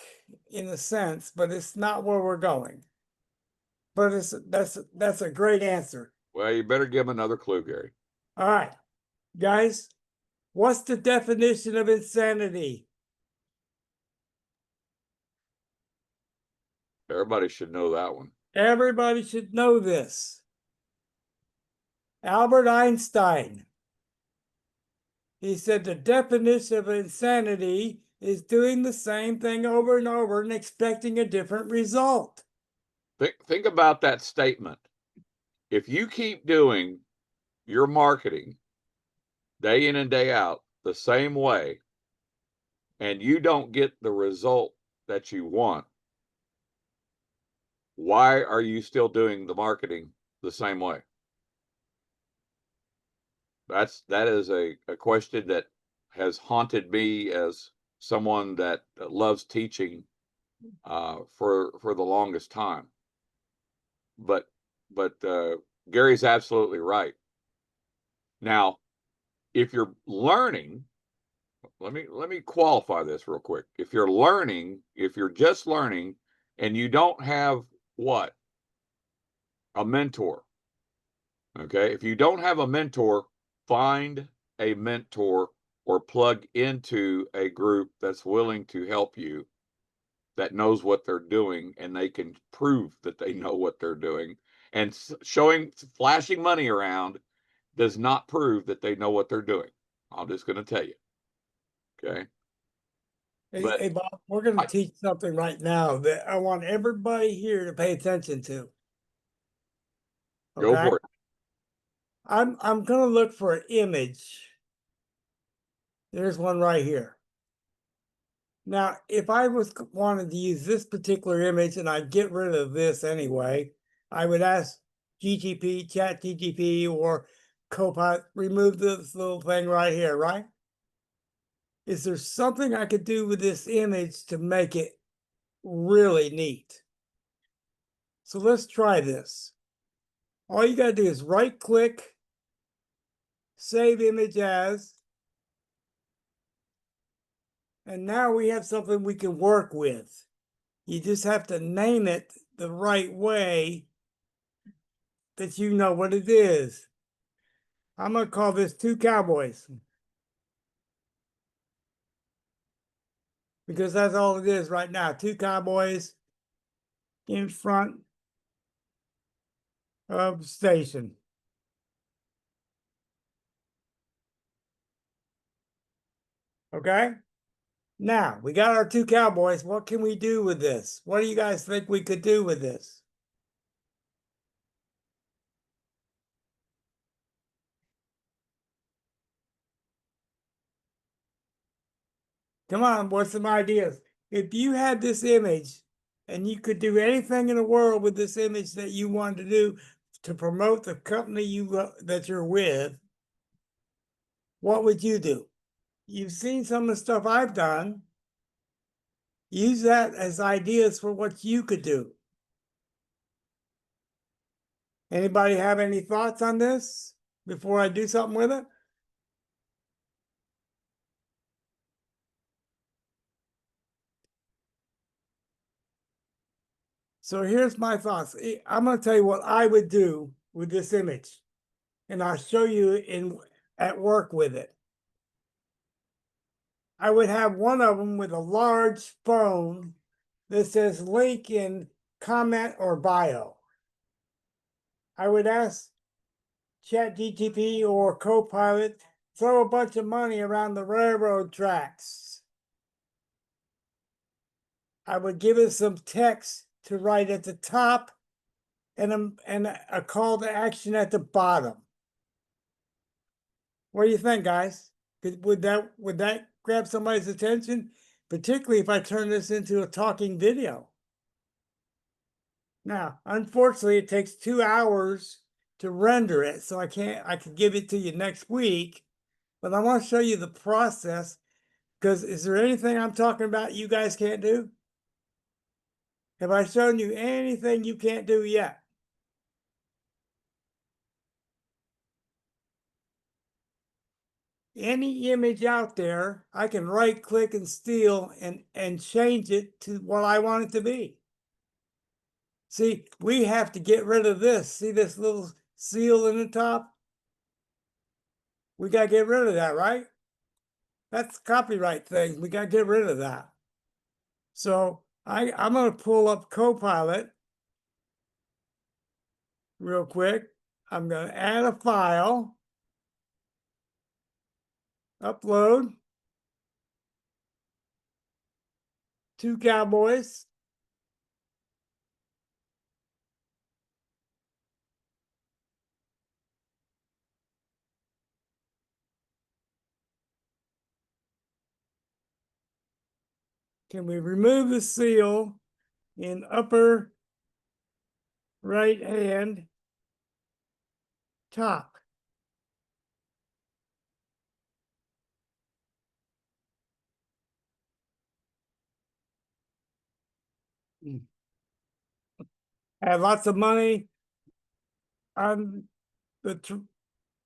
in a sense, but it's not where we're going. But that's a great answer. Well, you better give him another clue, Gary. All right, guys, what's the definition of insanity? Everybody should know that one. Everybody should know this. Albert Einstein. He said the definition of insanity is doing the same thing over and over and expecting a different result. Think about that statement. If you keep doing your marketing day in and day out the same way, and you don't get the result that you want, why are you still doing the marketing the same way? That is a question that has haunted me as someone that loves teaching for the longest time. But Gary's absolutely right. Now, if you're learning, let me qualify this real quick. If you're just learning and you don't have what? A mentor. Okay? If you don't have a mentor, find a mentor or plug into a group that's willing to help you, that knows what they're doing, and they can prove that they know what they're doing. And flashing money around does not prove that they know what they're doing. I'm just going to tell you. Okay. But Hey Bob, we're going to I- teach something right now that I want everybody here to pay attention to. Go Okay. for it. I'm going to look for an image. There's one right here. Now, if I wanted to use this particular image and I'd get rid of this anyway, I would ask GTP, Chat GTP, or Copilot, remove this little thing right here, right? Is there something I could do with this image to make it really neat? So let's try this. All you got to do is right click, save image as, and now we have something we can work with. You just have to name it the right way that you know what it is. I'm going to call this Two Cowboys because that's all it is right now. Two cowboys in front of the station. Okay? Now, we got our two cowboys. What can we do with this? What do you guys think we could do with this? Come on, what's some ideas? If you had this image and you could do anything in the world with this image that you wanted to do to promote the company that you're with, what would you do? You've seen some of the stuff I've done. Use that as ideas for what you could do. Anybody have any thoughts on this before I do something with it? So here's my thoughts. I'm going to tell you what I would do with this image, and I'll show you at work with it. I would have one of them with a large phone that says link in comment or bio. I would ask ChatGTP or Copilot, throw a bunch of money around the railroad tracks. I would give it some text to write at the top and a call to action at the bottom. What do you think, guys? Would that grab somebody's attention? Particularly if I turn this into a talking video. Now, unfortunately, it takes 2 hours to render it, so I could give it to you next week, but I want to show you the process, because is there anything I'm talking about you guys can't do? Have I shown you anything you can't do yet? Any image out there, I can right click and steal and change it to what I want it to be. See, we have to get rid of this. See this little seal in the top? We got to get rid of that, right? That's copyright thing. We got to get rid of that. So I'm going to pull up Copilot real quick. I'm going to add a file. Upload. 2 cowboys. Can we remove the seal in upper right hand top? I had lots of money on the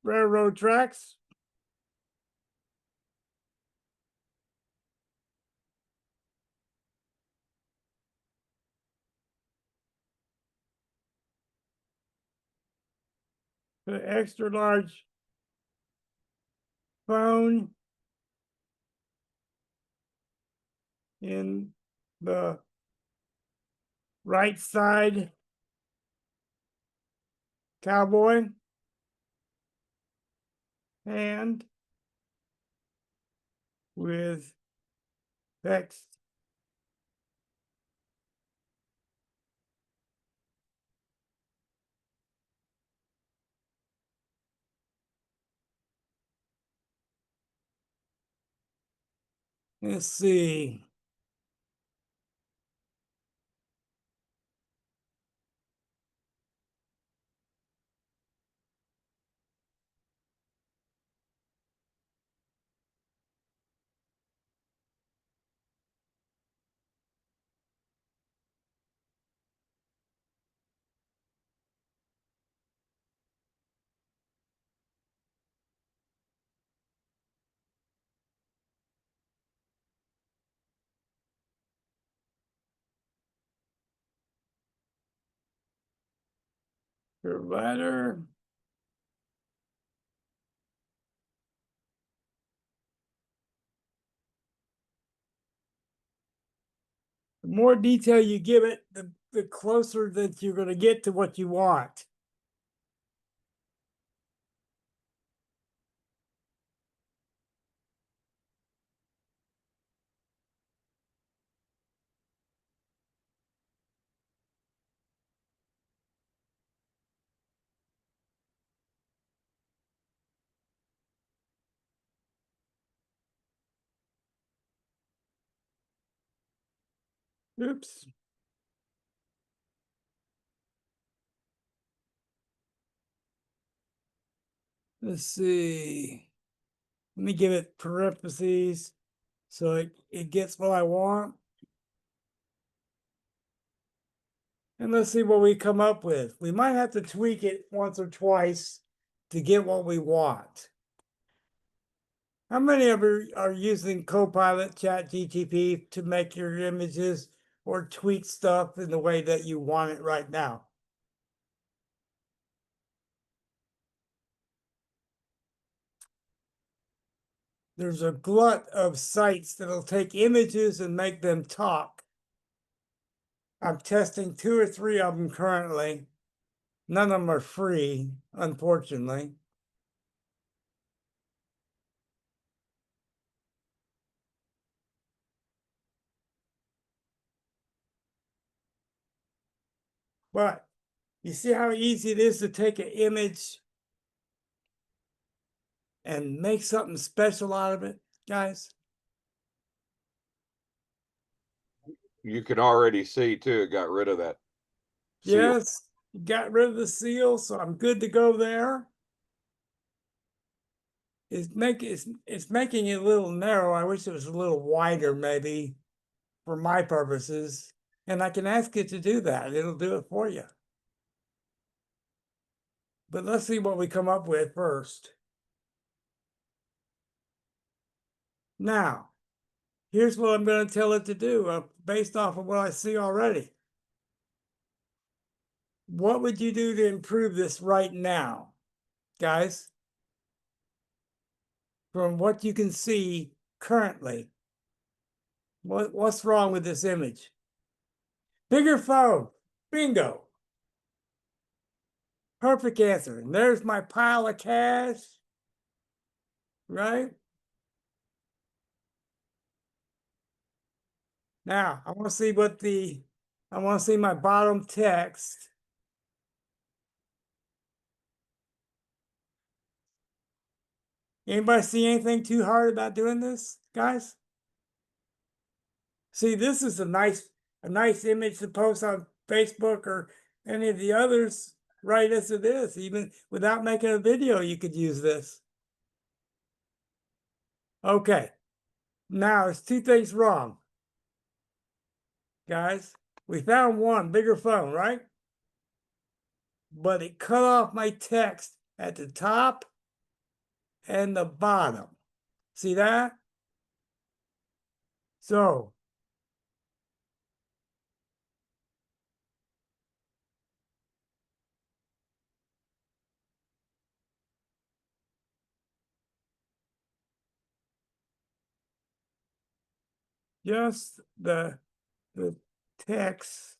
railroad tracks. The extra large phone in the right side cowboy hand with text. Let's see. Provider. The more detail you give it, the closer that you're going to get to what you want. Oops. Let's see. Let me give it parentheses so it gets what I want. And let's see what we come up with. We might have to tweak it once or twice to get what we want. How many of you are using Copilot, ChatGPT to make your images or tweak stuff in the way that you want it right now? There's a glut of sites that'll take images and make them talk. I'm testing 2 or 3 of them currently. None of them are free, unfortunately. But you see how easy it is to take an image and make something special out of it, guys? You can already see too, it got rid of that. seal. Yes, got rid of the seal, so I'm good to go there. It's making it a little narrow. I wish it was a little wider, maybe, for my purposes. And I can ask it to do that. It'll do it for you. But let's see what we come up with first. Now, here's what I'm going to tell it to do based off of what I see already. What would you do to improve this right now, guys? From what you can see currently, what's wrong with this image? Bigger phone, bingo. Perfect answer. And there's my pile of cash, right? Now, I want to see I want to see my bottom text. Anybody see anything too hard about doing this, guys? See, this is a nice image to post on Facebook or any of the others, right as it is. Even without making a video, you could use this. Okay. Now, there's two things wrong. Guys, we found one bigger phone, right? But it cut off my text at the top and the bottom. See that? So, just the text.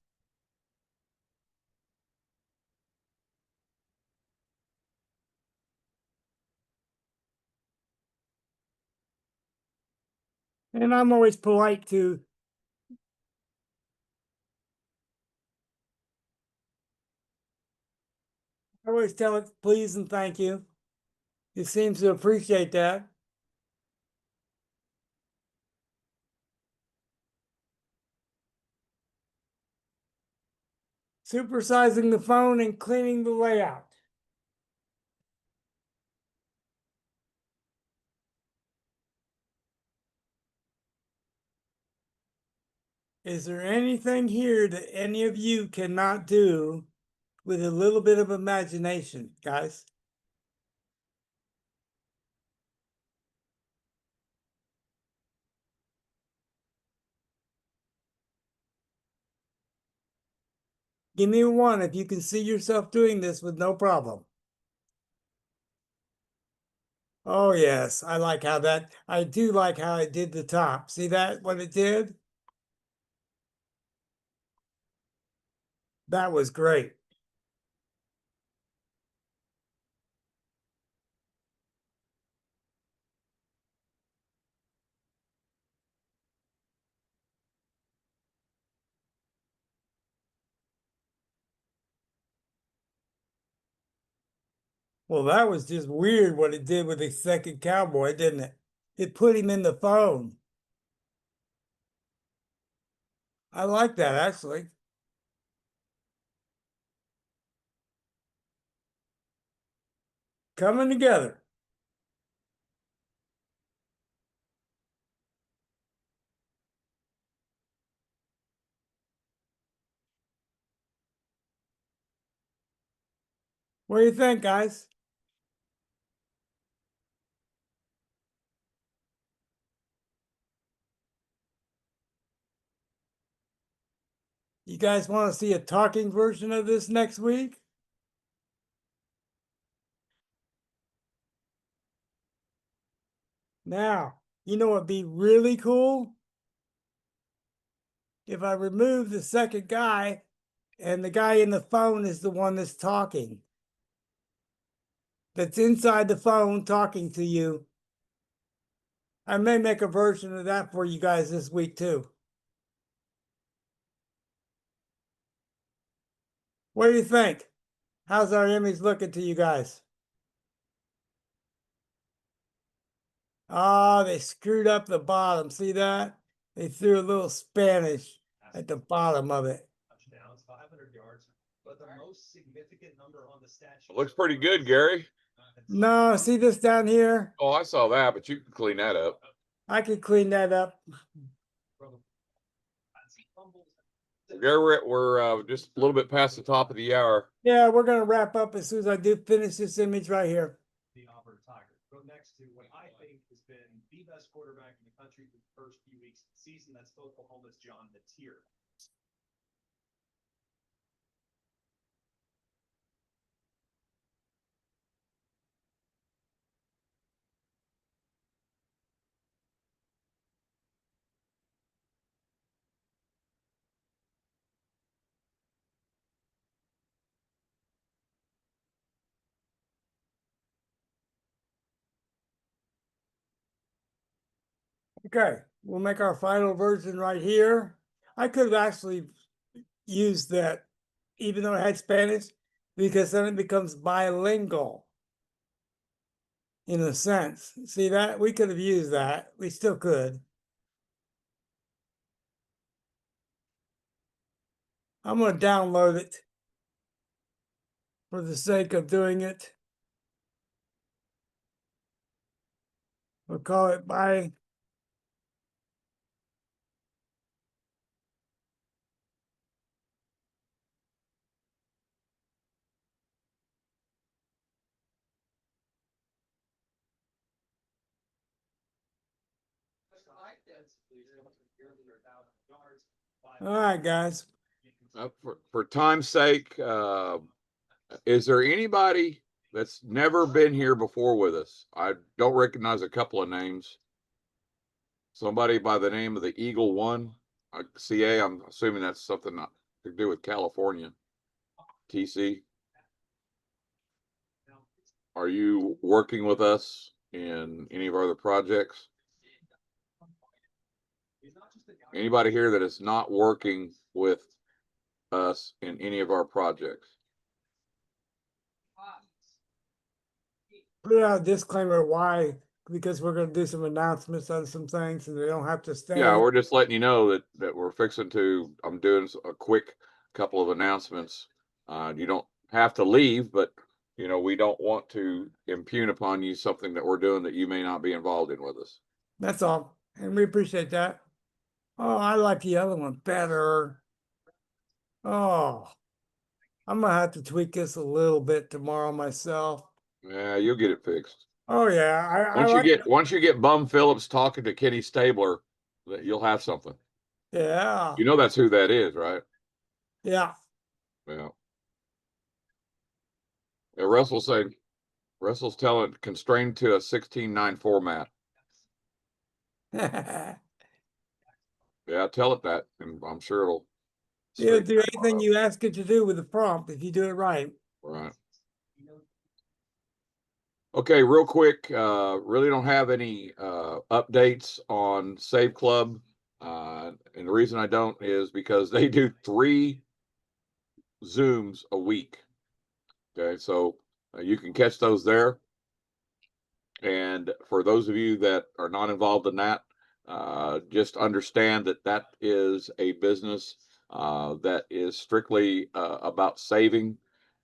And I'm always polite to I always tell it please and thank you. It seems to appreciate that. Supersizing the phone and cleaning the layout. Is there anything here that any of you cannot do with a little bit of imagination, guys? Give me one if you can see yourself doing this with no problem. Oh, yes, I do like how it did the top. See that, what it did? That was great. Well, that was just weird what it did with the second cowboy, didn't it? It put him in the phone. I like that, actually. Coming together. What do you think, guys? You guys want to see a talking version of this next week? Now, you know what'd be really cool? If I remove the second guy and the guy in the phone is the one that's talking. That's inside the phone talking to you. I may make a version of that for you guys this week too. What do you think? How's our image looking to you guys? Ah, they screwed up the bottom. See that? They threw a little Spanish at the bottom of it. Touchdowns, 500 yards, but the most significant number on the stat sheet. It looks pretty good, Gary. No, see this down here? Oh, I saw that, but you can clean that up. I could clean that up. Gary, we're just a little bit past the top of the hour. Yeah, we're gonna wrap up as soon as I do finish this image right here. The Auburn Tigers. Go next to what I think has been the best quarterback in the country for the first few weeks of the season. That's Oklahoma's John Mateer. Okay, we'll make our final version right here. I could have actually used that, even though I had Spanish, because then it becomes bilingual. In a sense, see that we could have used that. We still could. I'm gonna download it for the sake of doing it. We'll call it by. All right, guys. For time's sake, is there anybody that's never been here before with us? I don't recognize a couple of names. Somebody by the name of the Eagle One, CA. I'm assuming that's something to do with California. TC, are you working with us in any of our other projects? Anybody here that is not working with us in any of our projects? Put out a disclaimer why, because we're gonna do some announcements on some things and they don't have to stay. Yeah, we're just letting you know that we're fixing to. I'm doing a quick couple of announcements. You don't have to leave, but you know we don't want to impugn upon you something that we're doing that you may not be involved in with us. That's all. And we appreciate that. Oh, I like the other one better. Oh, I'm gonna have to tweak this a little bit tomorrow myself. Yeah, you'll get it fixed. Oh yeah, I Once you like. once you get Bum Phillips talking to Kenny Stabler, that you'll have something. Yeah, You know that's who that is, right? yeah. Yeah. Yeah, Russell's telling constrained to a 16:9 format. Yeah, tell it that, and I'm sure it'll It'll straighten do that anything out. you ask it to do with the prompt if you do it right. Right. Okay, real quick, really don't have any updates on Save Club. And the reason I don't is because they do 3 Zooms a week. Okay, so you can catch those there. And for those of you that are not involved in that, just understand that that is a business that is strictly about saving,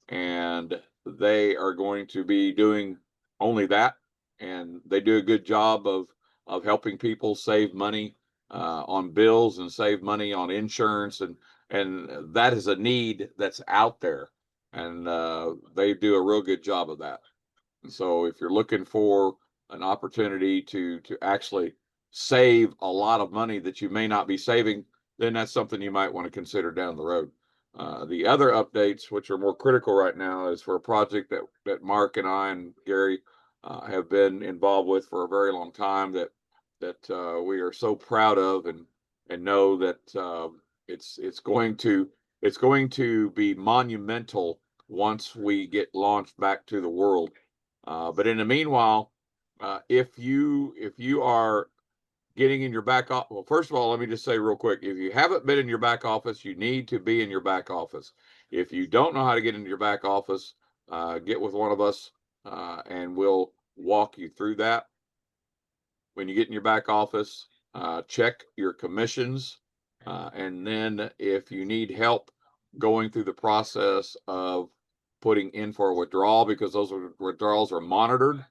and they are going to be doing only that. And they do a good job of helping people save money on bills and save money on insurance, and that is a need that's out there, and they do a real good job of that. And so if you're looking for an opportunity to actually save a lot of money that you may not be saving, then that's something you might want to consider down the road. The other updates, which are more critical right now, is for a project that Mark and I and Gary have been involved with for a very long time, that we are so proud of, and know that it's going to be monumental once we get launched back to the world. But in the meanwhile, if you are getting in your back office, well, first of all, let me just say real quick: if you haven't been in your back office, you need to be in your back office. If you don't know how to get into your back office, get with one of us, and we'll walk you through that. When you get in your back office, check your commissions, and then if you need help going through the process of putting in for a withdrawal, because those withdrawals are monitored,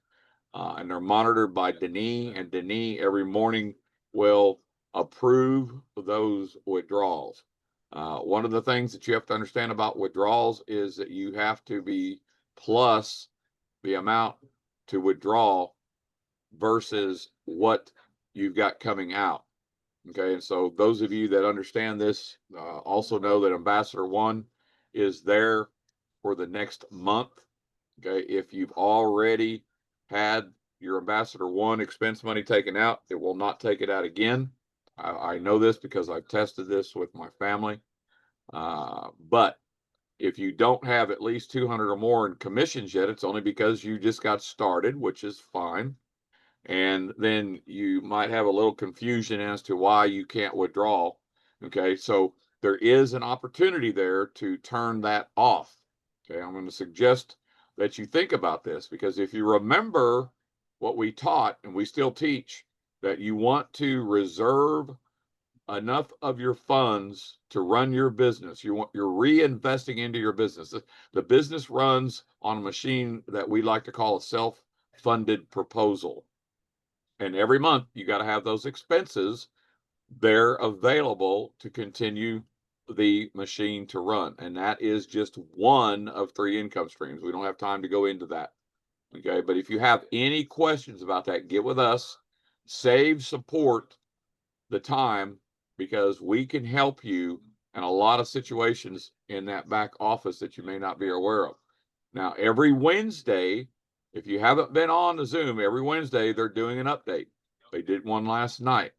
and they're monitored by Denis, and Denis every morning will approve those withdrawals. One of the things that you have to understand about withdrawals is that you have to be plus the amount to withdraw versus what you've got coming out. Okay, and so those of you that understand this also know that Ambassador One is there for the next month. Okay, if you've already had your Ambassador One expense money taken out, it will not take it out again. I know this because I've tested this with my family. But if you don't have at least 200 or more in commissions yet, it's only because you just got started, which is fine. And then you might have a little confusion as to why you can't withdraw. Okay, so there is an opportunity there to turn that off. Okay, I'm going to suggest that you think about this, because if you remember what we taught, and we still teach, that you want to reserve enough of your funds to run your business. You're reinvesting into your business. The business runs on a machine that we like to call a self-funded proposal. And every month you got to have those expenses there available to continue the machine to run. And that is just one of 3 income streams. We don't have time to go into that. Okay, but if you have any questions about that, get with us. Save support the time, because we can help you in a lot of situations in that back office that you may not be aware of. Now, every Wednesday, if you haven't been on the Zoom, every Wednesday they're doing an update. They did one last night.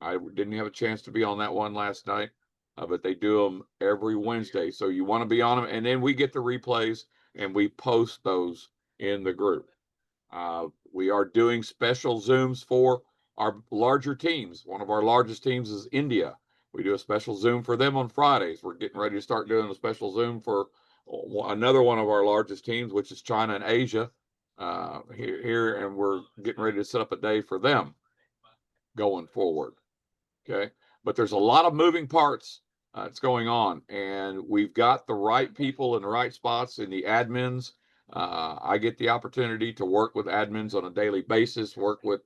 I didn't have a chance to be on that one last night, but they do them every Wednesday. So you want to be on them, and then we get the replays and we post those in the group. We are doing special Zooms for our larger teams. One of our largest teams is India. We do a special Zoom for them on Fridays. We're getting ready to start doing a special Zoom for another one of our largest teams, which is China and Asia, here, and we're getting ready to set up a day for them going forward. Okay, but there's a lot of moving parts that's going on, and we've got the right people in the right spots in the admins. I get the opportunity to work with admins on a daily basis, work with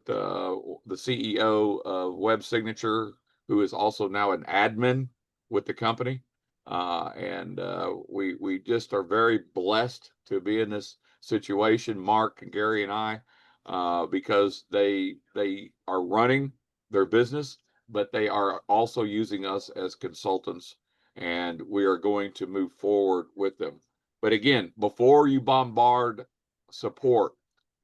the CEO of Web Signature, who is also now an admin with the company. And we just are very blessed to be in this situation, Mark and Gary and I, because they are running their business, but they are also using us as consultants, and we are going to move forward with them. But again, before you bombard support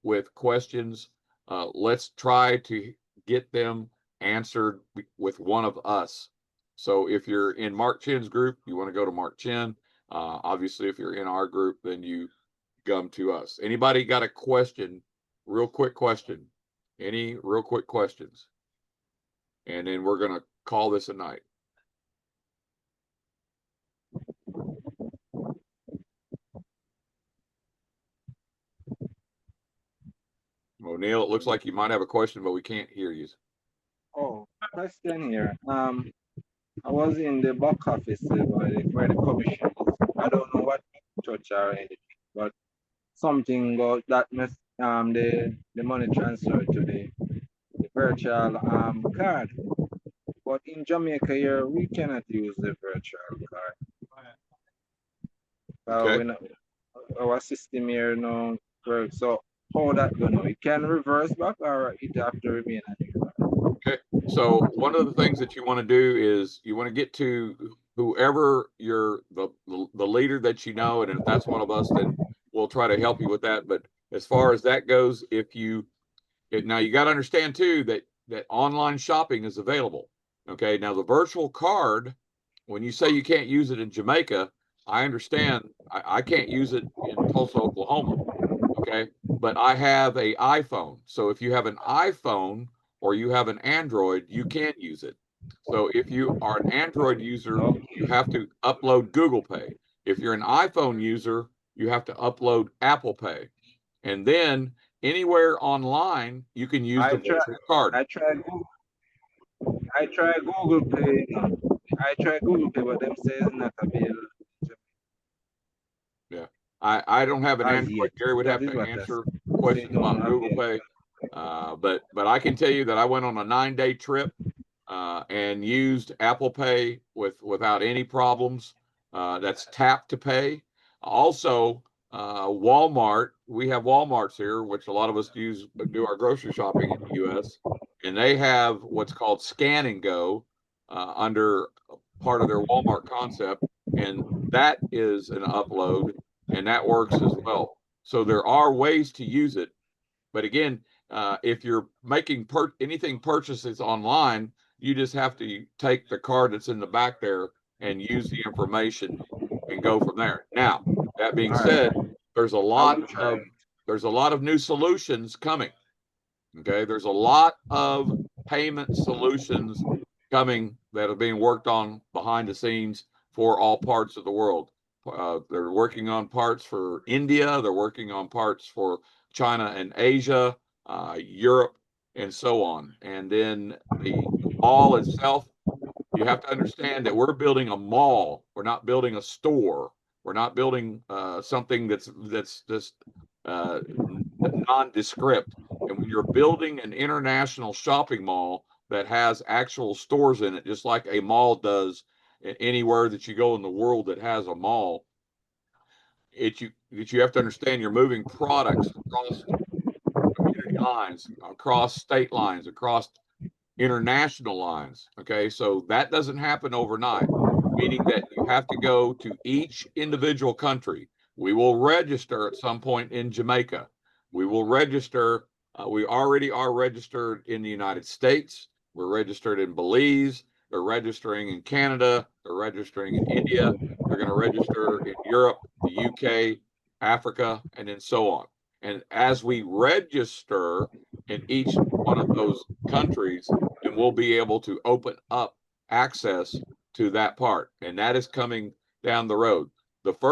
with questions, let's try to get them answered with one of us. So if you're in Mark Chin's group, you want to go to Mark Chin. Obviously, if you're in our group, then you come to us. Anybody got a question? Real quick question. Any real quick questions? And then we're going to call this a night. Well, Neil, it looks like you might have a question, but we can't hear you. Oh, question here. I was in the back office where the commission is. I don't know what touch or anything, but something got that the money transferred to the virtual card. But in Jamaica here, we cannot use the virtual card. Okay. We not, our system here no works. So how that gonna? It can reverse back, or it have to remain at the card? Okay. So one of the things that you want to do is you want to get to whoever the leader that you know, and if that's one of us, then we'll try to help you with that. But as far as that goes, now you got to understand too that online shopping is available. Okay. Now the virtual card, when you say you can't use it in Jamaica, I understand. I can't use it in Tulsa, Oklahoma. Okay. But I have a iPhone. So if you have an iPhone or you have an Android, you can use it. So if you are an Android user, you have to upload Google Pay. If you're an iPhone user, you have to upload Apple Pay. And then anywhere online, you can use the virtual card. I tried Google Pay. I tried Google Pay, but them say it's not available. Yeah. I don't have an As Android. yet. Gary would That have is to what answer that's- questions they don't about Google have Pay. But I can tell you that I went on a 9-day trip and used Apple Pay without any problems. That's tap to pay. Also, Walmart. We have Walmarts here, which a lot of us do our grocery shopping in the U.S. And they have what's called Scan and Go under part of their Walmart concept, and that is an upload, and that works as well. So there are ways to use it, but again, if you're making anything purchases online, you just have to take the card that's in the back there and use the information and go from there. Now, that being said, there's a lot of new solutions coming. Okay, there's a lot of payment solutions coming that are being worked on behind the scenes for all parts of the world. They're working on parts for India. They're working on parts for China and Asia, Europe, and so on. And then the mall itself, you have to understand that we're building a mall. We're not building a store. We're not building something that's just nondescript. And when you're building an international shopping mall that has actual stores in it, just like a mall does anywhere that you go in the world that has a mall, you have to understand you're moving products across community lines, across state lines, across international lines. Okay, so that doesn't happen overnight, meaning that you have to go to each individual country. We will register at some point in Jamaica. We will register. We already are registered in the United States. We're registered in Belize. They're registering in Canada. They're registering in India. They're going to register in Europe, the UK, Africa, and then so on. And as we register in each one of those countries, and we'll be able to open up access to that part. And that is coming down the road. The first